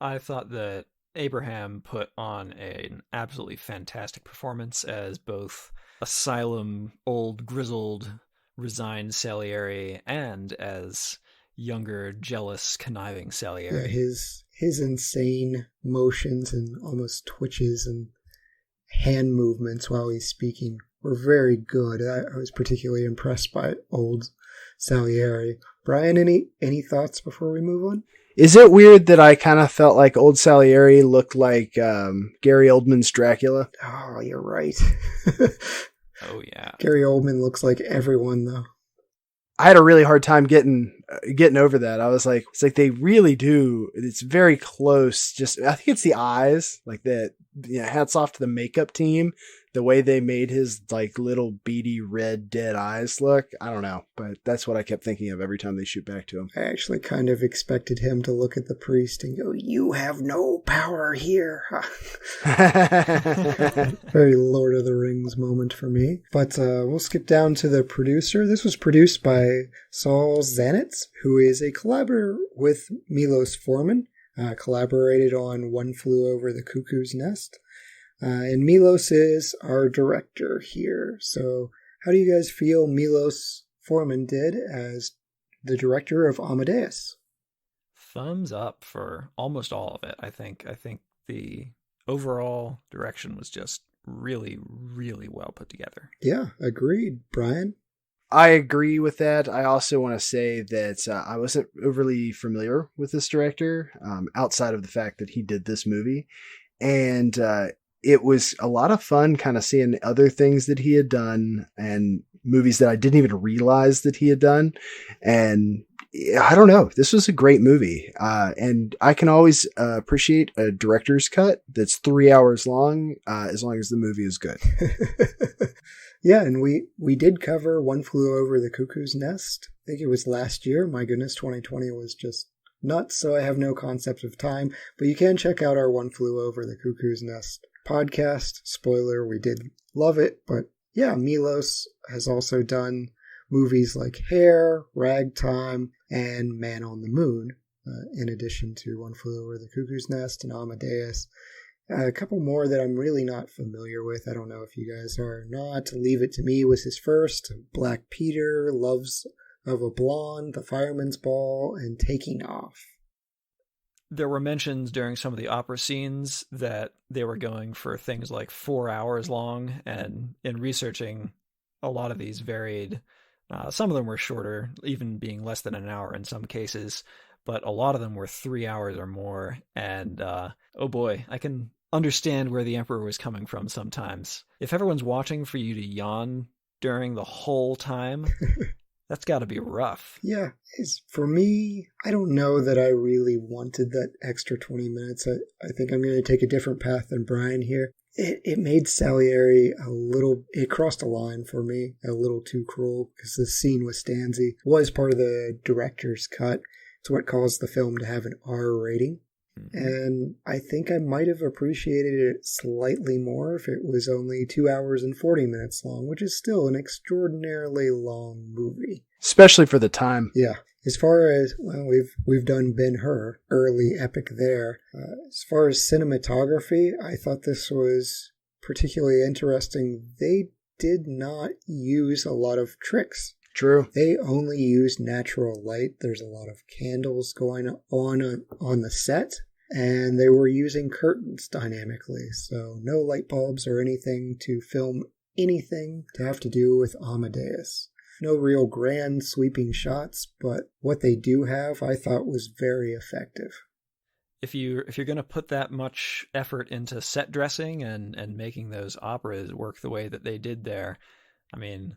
I thought that Abraham put on an absolutely fantastic performance as both asylum, old, grizzled, resigned Salieri and as younger, jealous, conniving Salieri. Yeah, his insane motions and almost twitches and hand movements while he's speaking were very good. I was particularly impressed by old Salieri. Brian, any thoughts before we move on? Is it weird that I kind of felt like old Salieri looked like Gary Oldman's Dracula? Oh, you're right. Oh, yeah. Gary Oldman looks like everyone, though. I had a really hard time getting over that. I was like, it's like they really do. It's very close. I think it's the eyes, like that. Hats off to the makeup team. The way they made his like little beady red dead eyes look. I don't know, but that's what I kept thinking of every time they shoot back to him. I actually kind of expected him to look at the priest and go, "You have no power here." Very Lord of the Rings moment for me. But we'll skip down to the producer. This was produced by Saul Zaentz, who is a collaborator with Milos Forman. Collaborated on One Flew Over the Cuckoo's Nest. And Milos is our director here. So how do you guys feel Milos Forman did as the director of Amadeus? Thumbs up for almost all of it, I think. I think the overall direction was just really, really well put together. Yeah, agreed. Brian? I agree with that. I also want to say that I wasn't overly familiar with this director outside of the fact that he did this movie. And it was a lot of fun kind of seeing other things that he had done and movies that I didn't even realize that he had done. And I don't know. This was a great movie. And I can always appreciate a director's cut that's 3 hours long as the movie is good. Yeah, and we did cover One Flew Over the Cuckoo's Nest. I think it was last year. My goodness, 2020 was just nuts, so I have no concept of time, but you can check out our One Flew Over the Cuckoo's Nest podcast. Spoiler, we did love it, but yeah, Milos has also done movies like Hair, Ragtime, and Man on the Moon, in addition to One Flew Over the Cuckoo's Nest and Amadeus. A couple more that I'm really not familiar with. I don't know if you guys are or not. Leave It to Me was his first. Black Peter, Loves of a Blonde, The Fireman's Ball, and Taking Off. There were mentions during some of the opera scenes that they were going for things like 4 hours long, and in researching, a lot of these varied. Some of them were shorter, even being less than an hour in some cases, but a lot of them were 3 hours or more, and oh boy, I can understand where the Emperor was coming from sometimes. If everyone's watching for you to yawn during the whole time, that's got to be rough. Yeah, for me, I don't know that I really wanted that extra 20 minutes. I think I'm going to take a different path than Bryan here. It made Salieri it crossed a line for me, a little too cruel, because the scene with Stanzi was part of the director's cut. It's what caused the film to have an R rating. And I think I might have appreciated it slightly more if it was only 2 hours and 40 minutes long, which is still an extraordinarily long movie. Especially for the time. Yeah. As far as, well, we've done Ben-Hur, early epic there. As far as cinematography, I thought this was particularly interesting. They did not use a lot of tricks. True. They only use natural light. There's a lot of candles going on the set, and they were using curtains dynamically. So no light bulbs or anything to film anything to have to do with Amadeus. No real grand sweeping shots, but what they do have, I thought was very effective. If you're going to put that much effort into set dressing and making those operas work the way that they did there, I mean,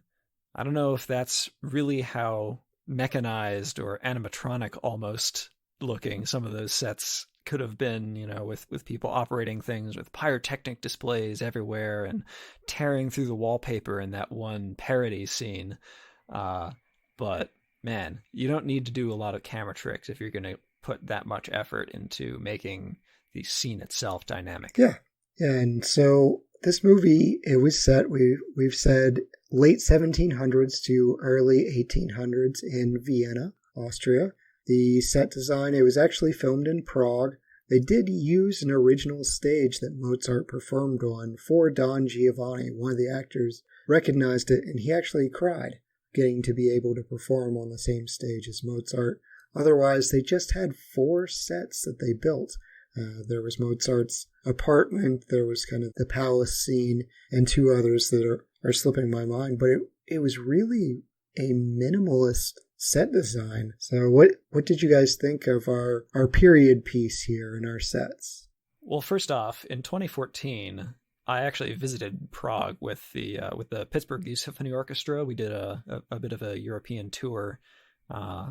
I don't know if that's really how mechanized or animatronic almost looking some of those sets could have been, with people operating things with pyrotechnic displays everywhere and tearing through the wallpaper in that one parody scene. But man, you don't need to do a lot of camera tricks if you're going to put that much effort into making the scene itself dynamic. Yeah. And so this movie, it was set, we've said, late 1700s to early 1800s in Vienna, Austria. The set design, it was actually filmed in Prague. They did use an original stage that Mozart performed on for Don Giovanni. One of the actors recognized it, and he actually cried getting to be able to perform on the same stage as Mozart. Otherwise, they just had 4 sets that they built. There was Mozart's apartment, there was kind of the palace scene, and 2 others that are slipping my mind. But it was really a minimalist set design. So what did you guys think of our period piece here in our sets? Well, first off, in 2014, I actually visited Prague with the Pittsburgh Youth Symphony Orchestra. We did a bit of a European tour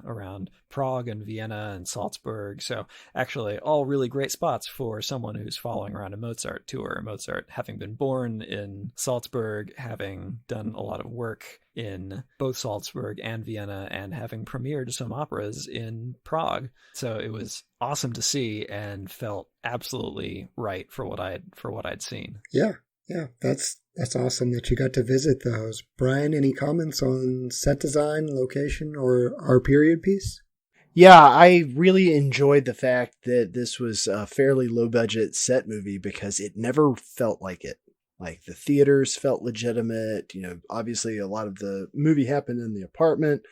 around Prague and Vienna and Salzburg. So actually all really great spots for someone who's following around a Mozart tour. Mozart having been born in Salzburg, having done a lot of work in both Salzburg and Vienna, and having premiered some operas in Prague. So it was awesome to see and felt absolutely right for what I'd seen. Yeah, that's awesome that you got to visit those. Bryan, any comments on set design, location, or our period piece? Yeah, I really enjoyed the fact that this was a fairly low-budget set movie because it never felt like it. Like, the theaters felt legitimate. Obviously a lot of the movie happened in the apartment.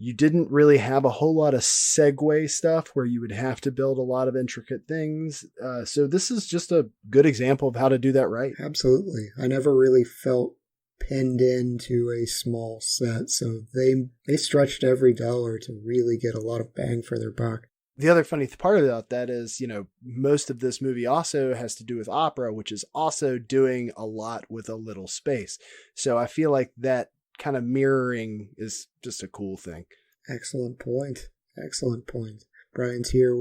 You didn't really have a whole lot of segue stuff where you would have to build a lot of intricate things. So this is just a good example of how to do that right. Absolutely. I never really felt pinned into a small set. So they stretched every dollar to really get a lot of bang for their buck. The other funny part about that is, most of this movie also has to do with opera, which is also doing a lot with a little space. So I feel like that kind of mirroring is just a cool thing. Excellent point. Bryan's here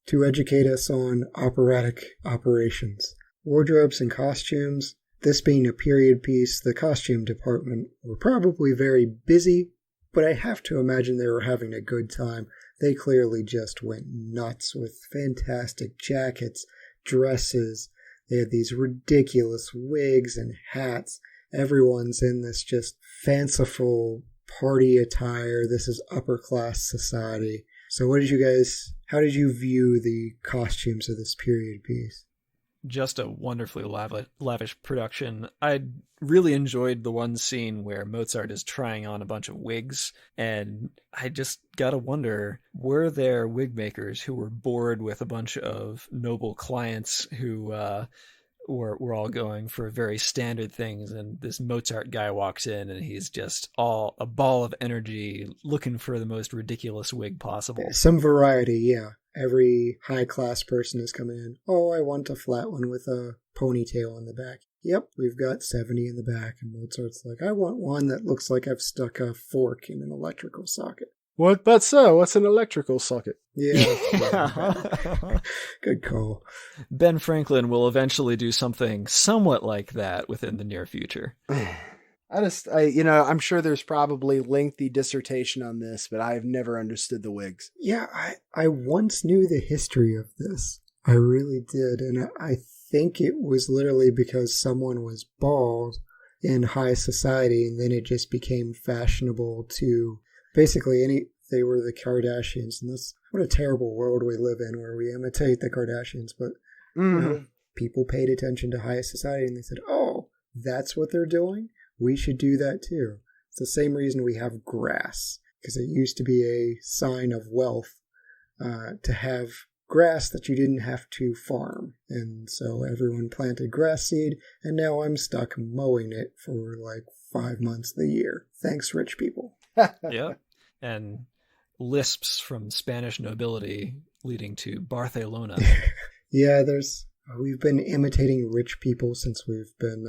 to educate us on operatic operations. Wardrobes and costumes. This being a period piece, the costume department were probably very busy, but I have to imagine they were having a good time. They clearly just went nuts with fantastic jackets, dresses. They had these ridiculous wigs and hats. Everyone's in this just fanciful party attire. This is upper class society. So how did you view the costumes of this period piece? Just a wonderfully lavish production. I really enjoyed the one scene where Mozart is trying on a bunch of wigs, and I just gotta wonder, were there wig makers who were bored with a bunch of noble clients who were all going for very standard things, and this Mozart guy walks in and he's just all a ball of energy looking for the most ridiculous wig possible. Some variety, yeah. Every high-class person is coming in. Oh, I want a flat one with a ponytail on the back. Yep, we've got 70 in the back. And Mozart's like, I want one that looks like I've stuck a fork in an electrical socket. What but so? What's an electrical socket? Yeah. Good call. Ben Franklin will eventually do something somewhat like that within the near future. I'm sure there's probably lengthy dissertation on this, but I've never understood the wigs. Yeah, I once knew the history of this. I really did. And I think it was literally because someone was bald in high society, and then it just became fashionable to basically they were the Kardashians. And that's what a terrible world we live in, where we imitate the Kardashians. But people paid attention to high society, and they said, oh, that's what they're doing? We should do that too. It's the same reason we have grass, because it used to be a sign of wealth to have grass that you didn't have to farm. And so everyone planted grass seed, and now I'm stuck mowing it for like 5 months of the year. Thanks, rich people. Yeah. And lisps from Spanish nobility leading to Barcelona. Yeah, we've been imitating rich people since we've been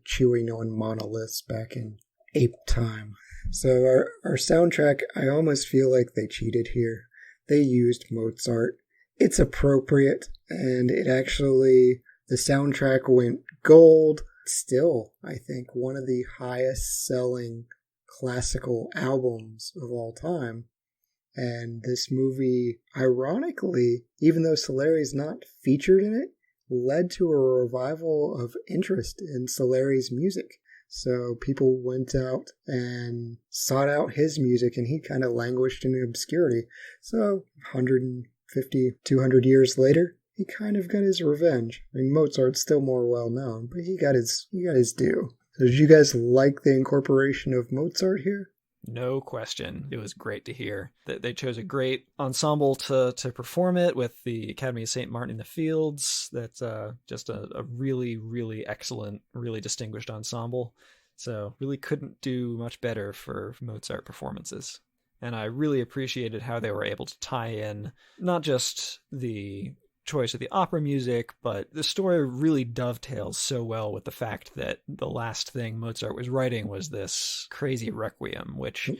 chewing on monoliths back in ape time. So our soundtrack, I almost feel like they cheated here. They used Mozart. It's appropriate, and the soundtrack went gold. Still, I think, one of the highest selling classical albums of all time. And this movie, ironically, even though Salieri's not featured in it, led to a revival of interest in Salieri's music. So people went out and sought out his music, and he kind of languished in obscurity. So 150, 200 years later, he kind of got his revenge. I mean, Mozart's still more well known, but he got his due. So did you guys like the incorporation of Mozart here? No question. It was great to hear that they chose a great ensemble to perform it with the Academy of St. Martin in the Fields. That's just a really, really excellent, really distinguished ensemble. So really couldn't do much better for Mozart performances. And I really appreciated how they were able to tie in not just the choice of the opera music, but the story really dovetails so well with the fact that the last thing Mozart was writing was this crazy requiem, which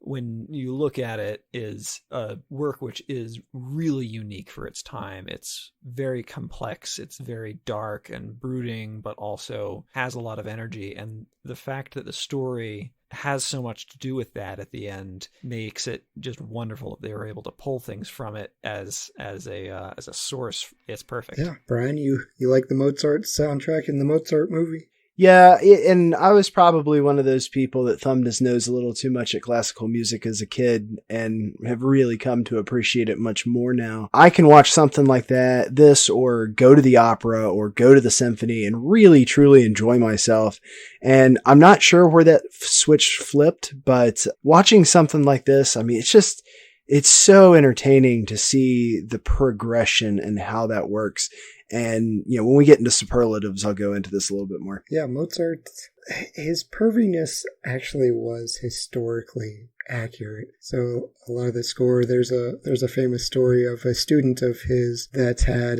when you look at it is a work which is really unique for its time. It's very complex, it's very dark and brooding, but also has a lot of energy. And the fact that the story has so much to do with that at the end makes it just wonderful that they were able to pull things from it as a source. It's perfect. Yeah, Brian, you like the Mozart soundtrack in the Mozart movie? Yeah, and I was probably one of those people that thumbed his nose a little too much at classical music as a kid and have really come to appreciate it much more now. I can watch something like this, or go to the opera or go to the symphony and really, truly enjoy myself. And I'm not sure where that switch flipped, but watching something like this, I mean, it's so entertaining to see the progression and how that works. And, when we get into superlatives, I'll go into this a little bit more. Yeah, Mozart, his perviness actually was historically accurate. So a lot of the score, there's a famous story of a student of his that had,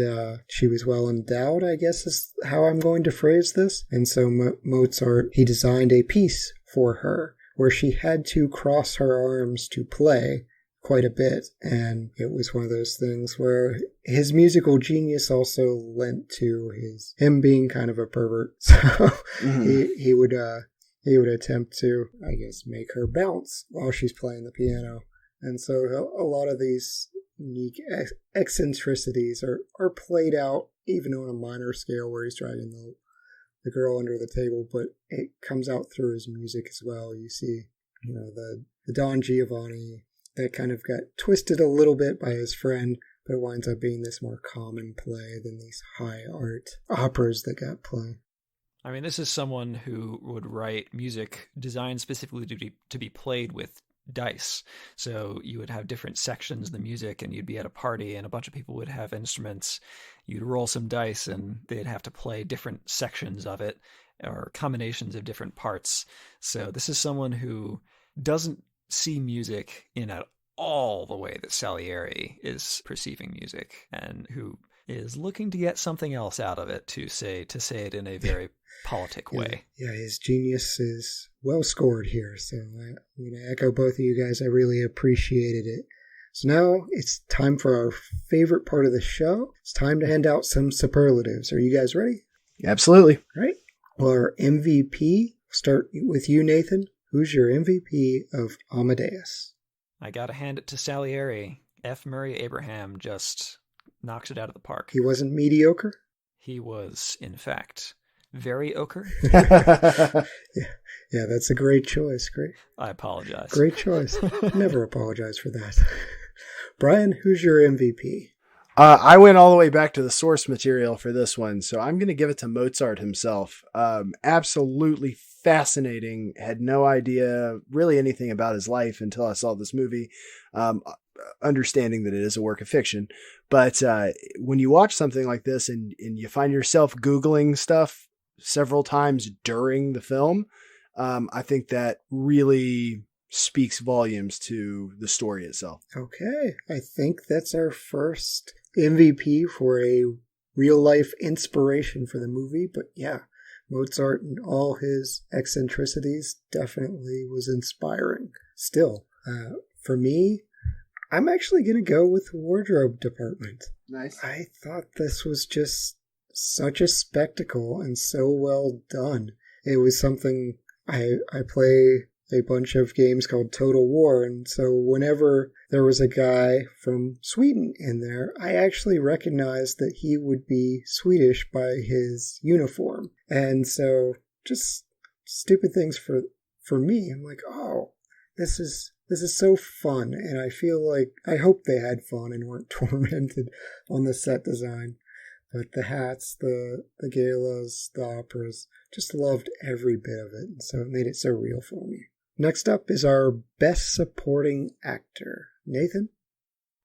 she was well endowed, I guess is how I'm going to phrase this. And so Mozart, he designed a piece for her where she had to cross her arms to play quite a bit, and it was one of those things where his musical genius also lent to him being kind of a pervert. So he would he would attempt to, I guess, make her bounce while she's playing the piano. And so a lot of these unique eccentricities are played out even on a minor scale where he's dragging the girl under the table, but it comes out through his music as well. You see, the Don Giovanni that kind of got twisted a little bit by his friend, but it winds up being this more common play than these high art operas that got played. I mean, this is someone who would write music designed specifically to be played with dice. So you would have different sections of the music, and you'd be at a party and a bunch of people would have instruments. You'd roll some dice and they'd have to play different sections of it or combinations of different parts. So this is someone who doesn't see music in at all the way that Salieri is perceiving music, and who is looking to get something else out of it, to say it in a very politic way. Yeah, his genius is well scored here. So I'm going to echo both of you guys. I really appreciated it. So now it's time for our favorite part of the show. It's time to hand out some superlatives. Are you guys ready? Absolutely. All right. Well, our MVP, start with you, Nathan. Who's your MVP of Amadeus? I got to hand it to Salieri. F. Murray Abraham just knocked it out of the park. He wasn't mediocre? He was, in fact, very ochre. Yeah, that's a great choice. Great. I apologize. Great choice. Never apologize for that. Brian, who's your MVP? I went all the way back to the source material for this one, so I'm going to give it to Mozart himself. Absolutely fascinating. Had no idea really anything about his life until I saw this movie, understanding that it is a work of fiction. But when you watch something like this and you find yourself Googling stuff several times during the film, I think that really speaks volumes to the story itself. Okay, I think that's our first MVP for a real life inspiration for the movie. But yeah, Mozart and all his eccentricities definitely was inspiring. Still, for me, I'm actually going to go with wardrobe department. Nice. I thought this was just such a spectacle and so well done. It was something I play a bunch of games called Total War, and so whenever there was a guy from Sweden in there, I actually recognized that he would be Swedish by his uniform. And so just stupid things for me. I'm like, oh, this is so fun, and I hope they had fun and weren't tormented on the set design. But the hats, the galas, the operas, just loved every bit of it, and so it made it so real for me. Next up is our Best Supporting Actor. Nathan?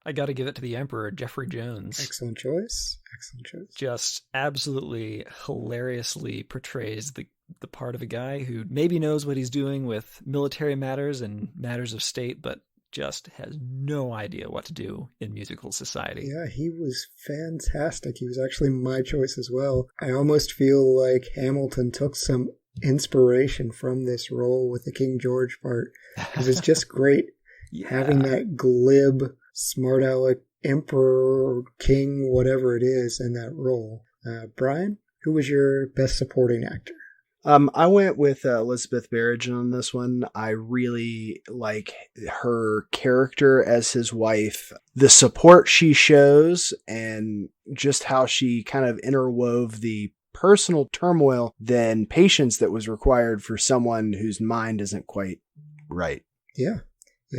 I got to give it to the Emperor, Jeffrey Jones. Excellent choice. Excellent choice. Just absolutely hilariously portrays the part of a guy who maybe knows what he's doing with military matters and matters of state, but just has no idea what to do in musical society. Yeah, he was fantastic. He was actually my choice as well. I almost feel like Hamilton took some inspiration from this role with the King George part, because it's just great having that glib, smart aleck emperor or king, whatever it is, in that role. Brian, who was your Best Supporting Actor? I went with Elizabeth Berridge on this one. I really like her character as his wife, the support she shows, and just how she kind of interwove the personal turmoil than patience that was required for someone whose mind isn't quite right. Yeah,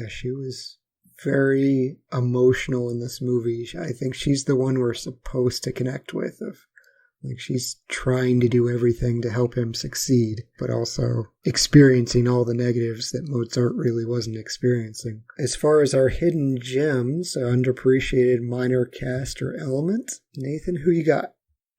she was very emotional in this movie. I think she's the one we're supposed to connect with. Like, she's trying to do everything to help him succeed, but also experiencing all the negatives that Mozart really wasn't experiencing. As far as our hidden gems, underappreciated minor cast or element, Nathan, who you got?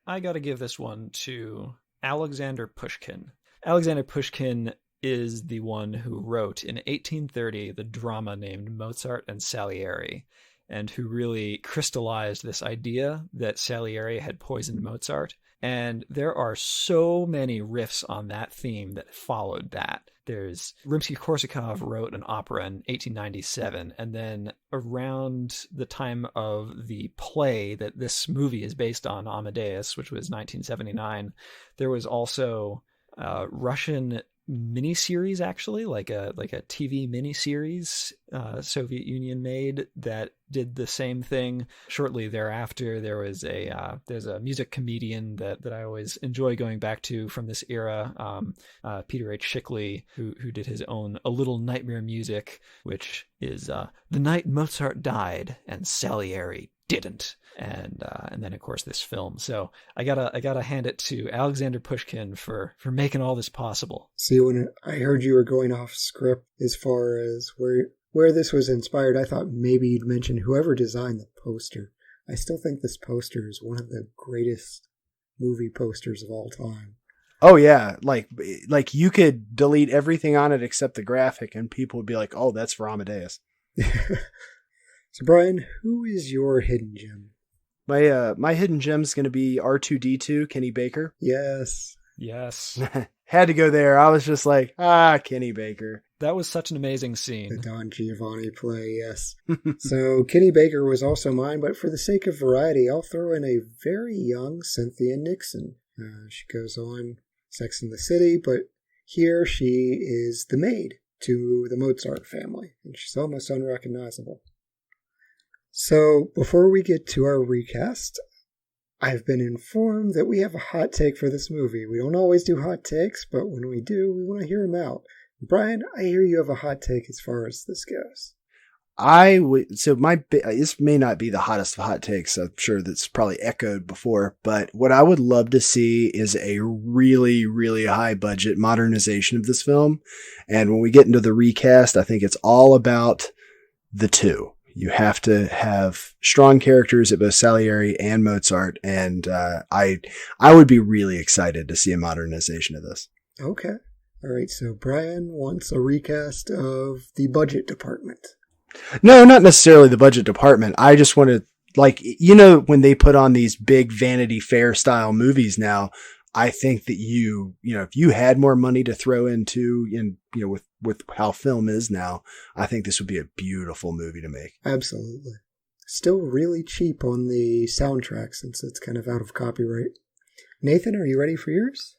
I got to give this one to Alexander Pushkin. Alexander Pushkin is the one who wrote in 1830 the drama named Mozart and Salieri, and who really crystallized this idea that Salieri had poisoned Mozart. And there are so many riffs on that theme that followed that. There's Rimsky-Korsakov wrote an opera in 1897, and then around the time of the play that this movie is based on, Amadeus, which was 1979, there was also Russian miniseries, actually, like a TV miniseries, Soviet Union made, that did the same thing. Shortly thereafter, there's a music comedian that I always enjoy going back to from this era, Peter H. Shickley, who did his own A Little Nightmare Music, which is The Night Mozart Died and Salieri Didn't. And then of course this film. So I gotta hand it to Alexander Pushkin for making all this possible. See, when I heard you were going off script as far as where this was inspired, I thought maybe you'd mention whoever designed the poster. I still think this poster is one of the greatest movie posters of all time. Oh yeah, like you could delete everything on it except the graphic, and people would be like, "Oh, that's for Amadeus." So Brian, who is your hidden gem? My hidden gem is going to be R2-D2, Kenny Baker. Yes. Had to go there. I was just like, Kenny Baker. That was such an amazing scene. The Don Giovanni play, yes. So Kenny Baker was also mine, but for the sake of variety, I'll throw in a very young Cynthia Nixon. She goes on Sex and the City, but here she is the maid to the Mozart family, and she's almost unrecognizable. So, before we get to our recast, I've been informed that we have a hot take for this movie. We don't always do hot takes, but when we do, we want to hear them out. Brian, I hear you have a hot take as far as this goes. This may not be the hottest of hot takes. I'm sure that's probably echoed before, but what I would love to see is a really, really high budget modernization of this film. And when we get into the recast, I think it's all about the two. You have to have strong characters at both Salieri and Mozart, and I would be really excited to see a modernization of this. Okay. All right, so Brian wants a recast of the budget department. No, not necessarily the budget department. I just want to, when they put on these big Vanity Fair style movies now, I think that if you had more money to throw into, with how film is now, I think this would be a beautiful movie to make. Absolutely. Still really cheap on the soundtrack since it's kind of out of copyright. Nathan, are you ready for yours?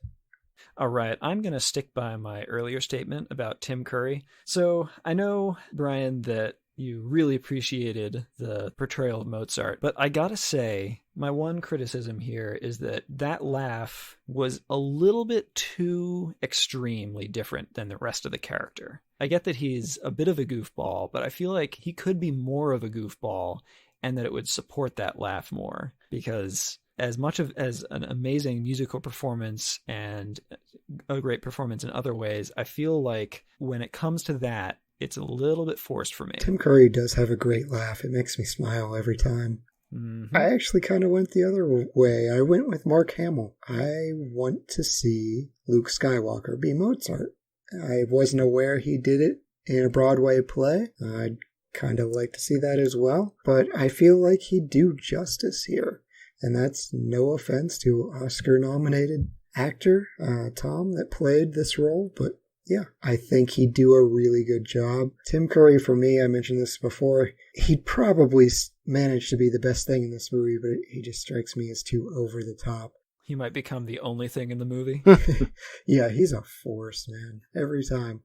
All right, I'm going to stick by my earlier statement about Tim Curry. So I know, Brian, that you really appreciated the portrayal of Mozart, but I gotta say, my one criticism here is that laugh was a little bit too extremely different than the rest of the character. I get that he's a bit of a goofball, but I feel like he could be more of a goofball and that it would support that laugh more, because as much as an amazing musical performance and a great performance in other ways, I feel like when it comes to that, it's a little bit forced for me. Tim Curry does have a great laugh. It makes me smile every time. Mm-hmm. I actually kind of went the other way. I went with Mark Hamill. I want to see Luke Skywalker be Mozart. I wasn't aware he did it in a Broadway play. I'd kind of like to see that as well. But I feel like he'd do justice here. And that's no offense to Oscar-nominated actor Tom that played this role, but yeah, I think he'd do a really good job. Tim Curry, for me, I mentioned this before, he'd probably manage to be the best thing in this movie, but he just strikes me as too over the top. He might become the only thing in the movie. Yeah, he's a force, man. Every time.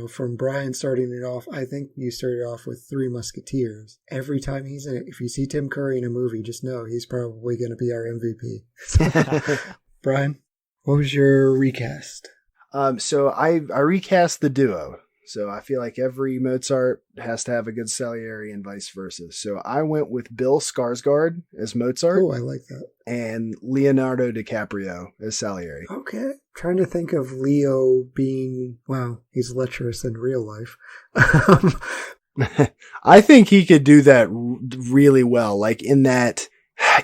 From Brian starting it off, I think you started off with Three Musketeers. Every time he's in it, if you see Tim Curry in a movie, just know he's probably going to be our MVP. Brian, what was your recast? So I recast the duo. So I feel like every Mozart has to have a good Salieri and vice versa. So I went with Bill Skarsgård as Mozart. Oh, I like that. And Leonardo DiCaprio as Salieri. Okay. Trying to think of Leo being, he's lecherous in real life. I think he could do that really well. Like in that,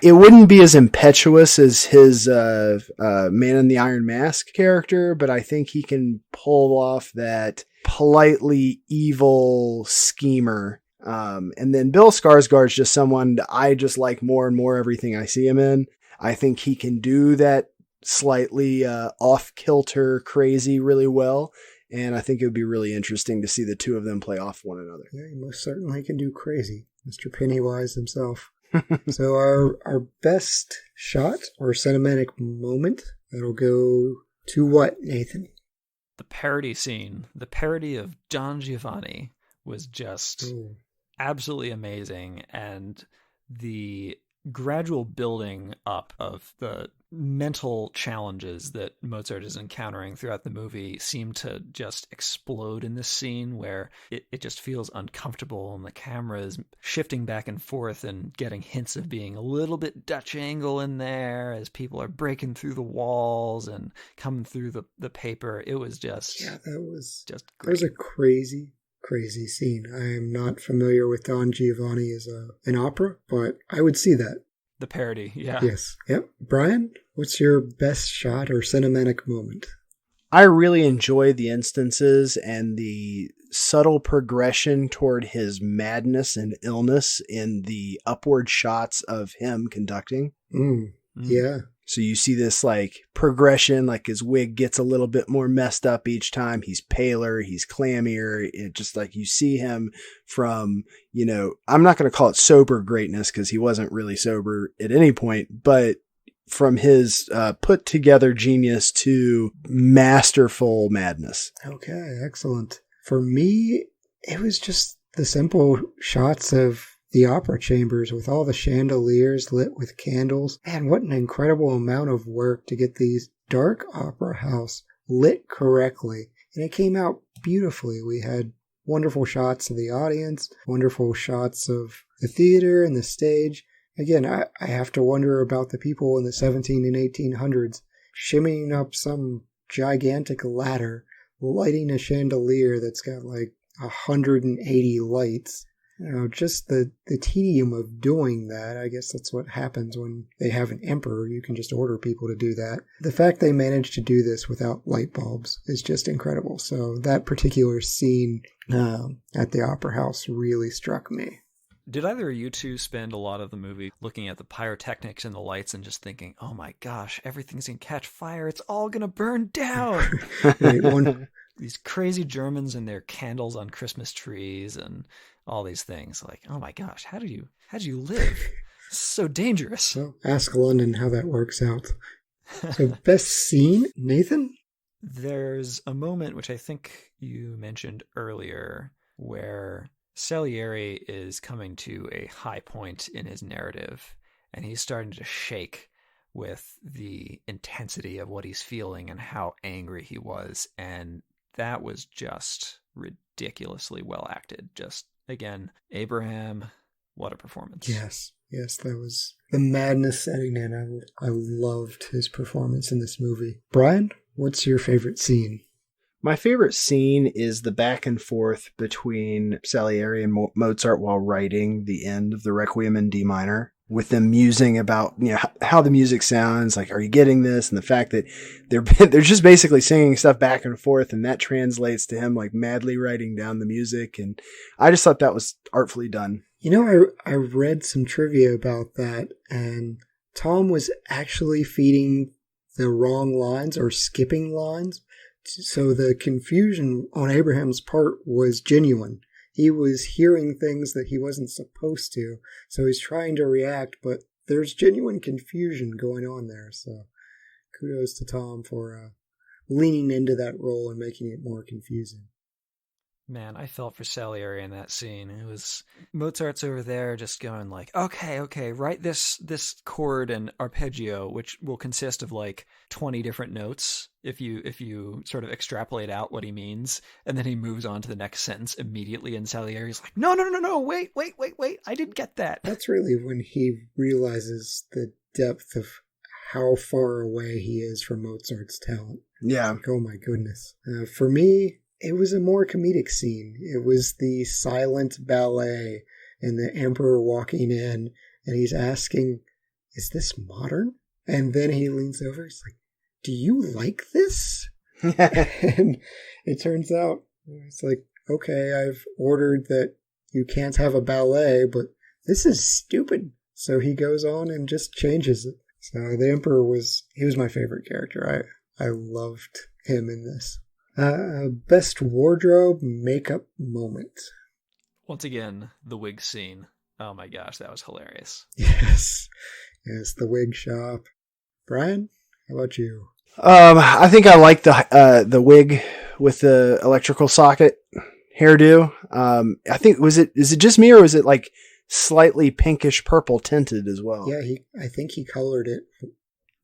it wouldn't be as impetuous as his Man in the Iron Mask character, but I think he can pull off that politely evil schemer. And then Bill Skarsgård's just someone I just like more and more everything I see him in. I think he can do that slightly off-kilter crazy really well. And I think it would be really interesting to see the two of them play off one another. Yeah, he most certainly can do crazy. Mr. Pennywise himself. So our best shot or cinematic moment, that'll go to what, Nathan? the parody scene, the parody of Don Giovanni was just absolutely amazing. And the gradual building up of the mental challenges that Mozart is encountering throughout the movie seem to just explode in this scene where it just feels uncomfortable and the camera is shifting back and forth and getting hints of being a little bit Dutch angle in there as people are breaking through the walls and coming through the paper. It was just that was just great. That was a crazy scene. I am not familiar with Don Giovanni as an opera, but I would see that. The parody, yeah. Yes. Yep. Brian, what's your best shot or cinematic moment? I really enjoy the instances and the subtle progression toward his madness and illness in the upward shots of him conducting. Yeah. So you see this like progression, like his wig gets a little bit more messed up each time. He's paler, he's clammier. It just like you see him from, I'm not going to call it sober greatness because he wasn't really sober at any point, but from his put together genius to masterful madness. Okay, excellent. For me, it was just the simple shots of the opera chambers with all the chandeliers lit with candles. Man, what an incredible amount of work to get these dark opera house lit correctly. And it came out beautifully. We had wonderful shots of the audience, wonderful shots of the theater and the stage. Again, I have to wonder about the people in the 17 and 1800s shimmying up some gigantic ladder, lighting a chandelier that's got like 180 lights. Just the tedium of doing that. I guess that's what happens when they have an emperor. You can just order people to do that. The fact they managed to do this without light bulbs is just incredible. So that particular scene at the Opera House really struck me. Did either of you two spend a lot of the movie looking at the pyrotechnics and the lights and just thinking, oh my gosh, everything's going to catch fire. It's all going to burn down. These crazy Germans and their candles on Christmas trees and all these things. Like, oh my gosh, how do you live? It's so dangerous. Well, ask London how that works out. So best scene, Nathan? There's a moment which I think you mentioned earlier where Salieri is coming to a high point in his narrative and he's starting to shake with the intensity of what he's feeling and how angry he was. And that was just ridiculously well acted. Just, again, Abraham, what a performance. Yes, that was the madness setting in. I loved his performance in this movie. Brian, what's your favorite scene? My favorite scene is the back and forth between Salieri and Mozart while writing the end of the Requiem in D minor, with them musing about how the music sounds. Like, are you getting this? And the fact that they're just basically singing stuff back and forth, and that translates to him like madly writing down the music. And I just thought that was artfully done. I read some trivia about that, and Tom was actually feeding the wrong lines or skipping lines. So the confusion on Abraham's part was genuine. He was hearing things that he wasn't supposed to. So he's trying to react, but there's genuine confusion going on there. So kudos to Tom for leaning into that role and making it more confusing. Man, I felt for Salieri in that scene. It was Mozart's over there just going like, okay, write this chord and arpeggio, which will consist of like 20 different notes if you sort of extrapolate out what he means. And then he moves on to the next sentence immediately, and Salieri's like, no, wait, I didn't get that. That's really when he realizes the depth of how far away he is from Mozart's talent. Yeah. Like, oh my goodness. For me, it was a more comedic scene. It was the silent ballet and the emperor walking in, and he's asking, is this modern? And then he leans over, he's like, do you like this? And it turns out, it's like, okay, I've ordered that you can't have a ballet, but this is stupid. So he goes on and just changes it. So the emperor was my favorite character. I loved him in this. Best wardrobe makeup moment. Once again, the wig scene. Oh my gosh, that was hilarious. Yes, the wig shop. Brian, how about you? I think I like the wig with the electrical socket hairdo. I think is it just me, or was it like slightly pinkish purple tinted as well? Yeah, I think he colored it.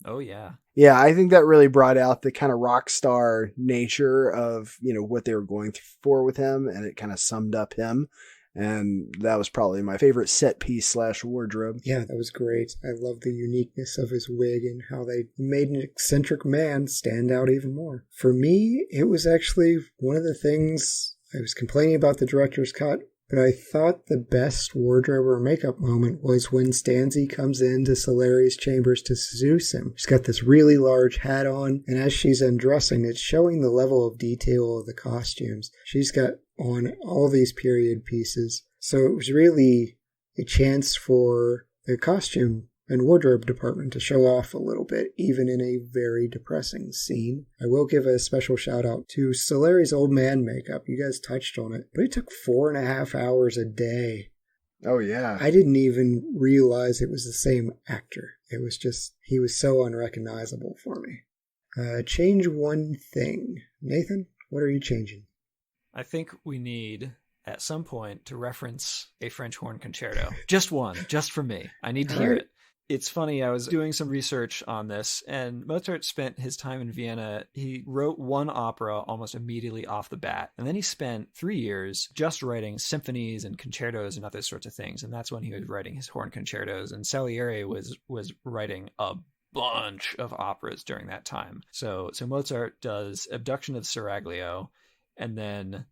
Oh yeah. Yeah, I think that really brought out the kind of rock star nature of, what they were going for with him, and it kind of summed up him. And that was probably my favorite set piece / wardrobe. Yeah, that was great. I love the uniqueness of his wig and how they made an eccentric man stand out even more. For me, it was actually one of the things I was complaining about the director's cut, but I thought the best wardrobe or makeup moment was when Stanzi comes into Solari's chambers to seduce him. She's got this really large hat on, and as she's undressing, it's showing the level of detail of the costumes. She's got on all these period pieces, so it was really a chance for the costume and wardrobe department to show off a little bit, even in a very depressing scene. I will give a special shout out to Solari's old man makeup. You guys touched on it, but it took 4.5 hours a day. Oh yeah. I didn't even realize it was the same actor. It was just, he was so unrecognizable for me. Change one thing. Nathan, what are you changing? I think we need, at some point, to reference a French horn concerto. Just one, just for me. I need to hear it. It's funny, I was doing some research on this, and Mozart spent his time in Vienna. He wrote one opera almost immediately off the bat, and then he spent 3 years just writing symphonies and concertos and other sorts of things, and that's when he was writing his horn concertos, and Salieri was writing a bunch of operas during that time. So Mozart does Abduction of Seraglio, and then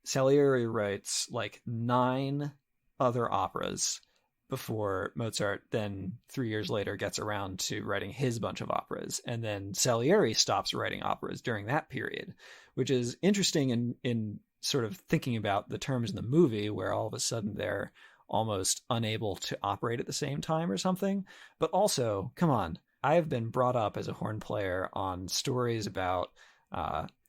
Salieri writes like 9 other operas before Mozart then 3 years later gets around to writing his bunch of operas. And then Salieri stops writing operas during that period, which is interesting in sort of thinking about the terms in the movie, where all of a sudden they're almost unable to operate at the same time or something. But also, come on, I have been brought up as a horn player on stories about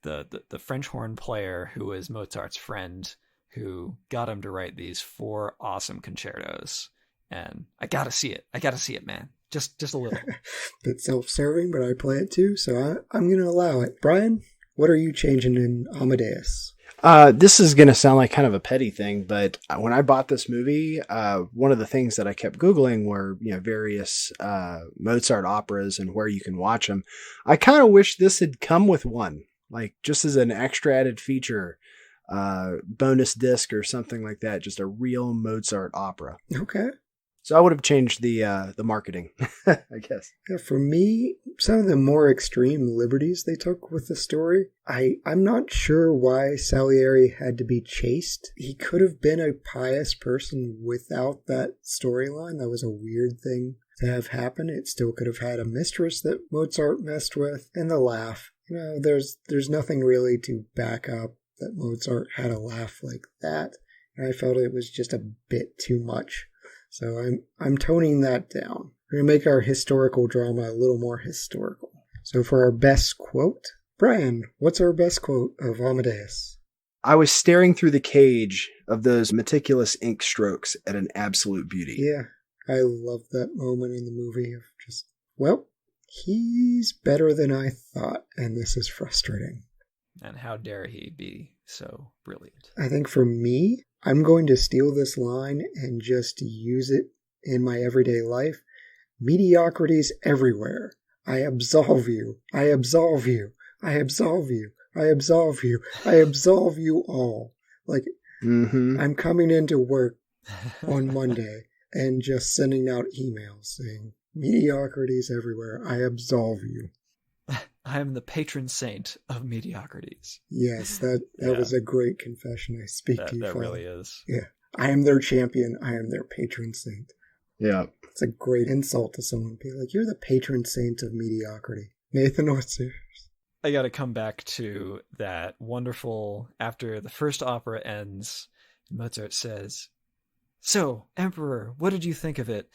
the French horn player who was Mozart's friend, who got him to write these 4 awesome concertos. And I gotta see it, man. Just a little. Bit self-serving, but I play it too, so I'm going to allow it. Brian, what are you changing in Amadeus? This is going to sound like kind of a petty thing, but when I bought this movie, one of the things that I kept Googling were, various Mozart operas and where you can watch them. I kind of wish this had come with one, like just as an extra added feature, bonus disc or something like that, just a real Mozart opera. Okay. So I would have changed the marketing, I guess. Yeah, for me, some of the more extreme liberties they took with the story, I'm not sure why Salieri had to be chaste. He could have been a pious person without that storyline. That was a weird thing to have happen. It still could have had a mistress that Mozart messed with, and the laugh. There's nothing really to back up that Mozart had a laugh like that. And I felt it was just a bit too much. So I'm toning that down. We're going to make our historical drama a little more historical. So for our best quote, Brian, what's our best quote of Amadeus? I was staring through the cage of those meticulous ink strokes at an absolute beauty. Yeah, I love that moment in the movie of just, well, he's better than I thought, and this is frustrating. And how dare he be so brilliant? I think for me, I'm going to steal this line and just use it in my everyday life. Mediocrities everywhere. I absolve you. I absolve you. I absolve you. I absolve you. I absolve you all. Like, I'm coming into work on Monday and just sending out emails saying, mediocrities everywhere. I absolve you. I am the patron saint of mediocrities. Yes, that was a great confession. I speak to you. That Father. really is. Yeah. I am their champion. I am their patron saint. Yeah. It's a great insult to someone. Be like, you're the patron saint of mediocrity. Nathan, what's yours? I got to come back to that wonderful, after the first opera ends, Mozart says, "So, Emperor, what did you think of it?"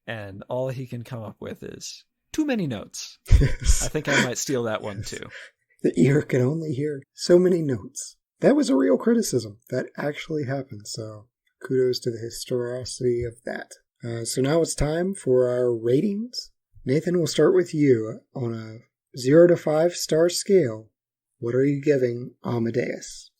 And all he can come up with is, "Too many notes." I think I might steal that one too. The ear can only hear so many notes. That was a real criticism. That actually happened. So kudos to the historicity of that. So now it's time for our ratings. Nathan, we'll start with you. On a 0 to 5 star scale, what are you giving Amadeus?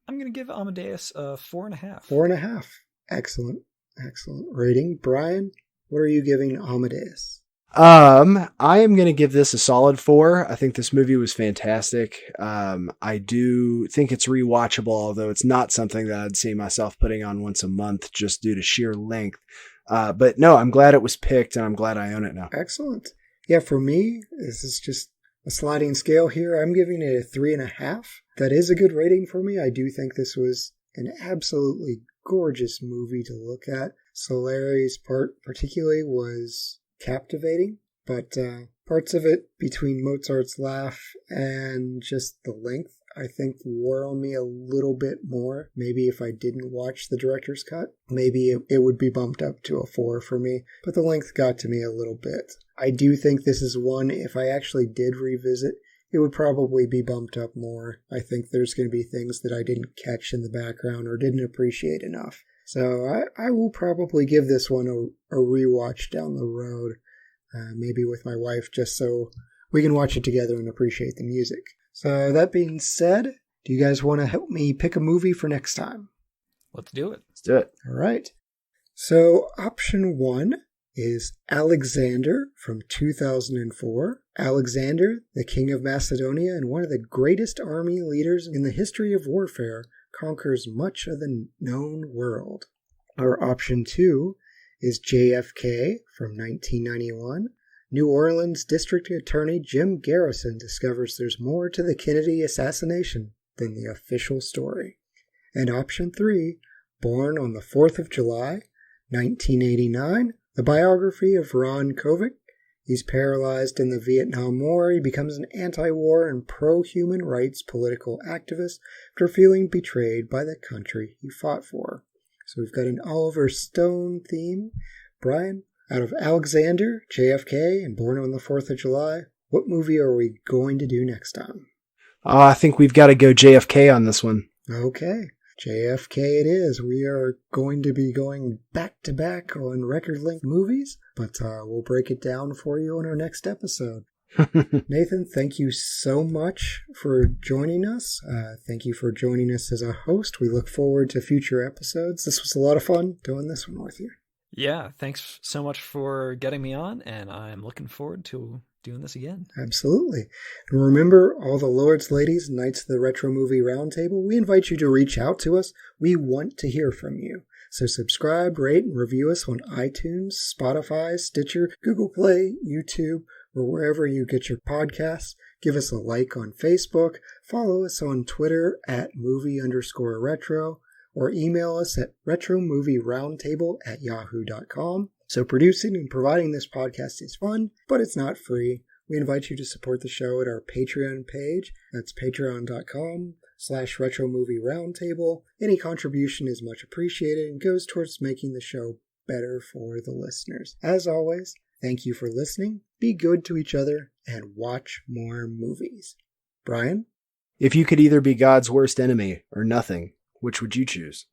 I'm going to give Amadeus a 4.5. 4.5. Excellent. Excellent rating. Bryan, what are you giving Amadeus? I am going to give this a solid 4. I think this movie was fantastic. I do think it's rewatchable, although it's not something that I'd see myself putting on once a month just due to sheer length. But no, I'm glad it was picked and I'm glad I own it now. Excellent. Yeah, for me, this is just a sliding scale here. I'm giving it a 3.5. That is a good rating for me. I do think this was an absolutely gorgeous movie to look at. Solari's part particularly was captivating, but parts of it between Mozart's laugh and just the length, I think wore on me a little bit more. Maybe if I didn't watch the director's cut, maybe it would be bumped up to a 4 for me, but the length got to me a little bit. I do think this is one, if I actually did revisit, it would probably be bumped up more. I think there's going to be things that I didn't catch in the background or didn't appreciate enough. So I will probably give this one a rewatch down the road, maybe with my wife, just so we can watch it together and appreciate the music. So that being said, do you guys want to help me pick a movie for next time? Let's do it. Let's do it. All right. So option 1 is Alexander from 2004. Alexander, the king of Macedonia and one of the greatest army leaders in the history of warfare, conquers much of the known world. Or option 2 is JFK from 1991. New Orleans District Attorney Jim Garrison discovers there's more to the Kennedy assassination than the official story. And option 3, Born on the 4th of July, 1989, the biography of Ron Kovic. He's paralyzed in the Vietnam War. He becomes an anti-war and pro-human rights political activist after feeling betrayed by the country he fought for. So we've got an Oliver Stone theme. Bryan, out of Alexander, JFK, and Born on the 4th of July, what movie are we going to do next time? I think we've got to go JFK on this one. Okay. JFK it is. We are going to be going back-to-back on record-length movies, but we'll break it down for you in our next episode. Nathan, thank you so much for joining us. Thank you for joining us as a host. We look forward to future episodes. This was a lot of fun doing this one with you. Yeah, thanks so much for getting me on, and I'm looking forward to doing this again. Absolutely. And remember, all the lords, ladies, and knights of the Retro Movie Roundtable, we invite you to reach out to us. We want to hear from you. So subscribe, rate, and review us on iTunes, Spotify, Stitcher, Google Play, YouTube, or wherever you get your podcasts. Give us a like on Facebook. Follow us on Twitter at movie_retro. Or email us at retromovieroundtable@yahoo.com. So producing and providing this podcast is fun, but it's not free. We invite you to support the show at our Patreon page. That's patreon.com/retromovieroundtable. Any contribution is much appreciated and goes towards making the show better for the listeners. As always, thank you for listening. Be good to each other and watch more movies. Bryan? If you could either be God's worst enemy or nothing, which would you choose?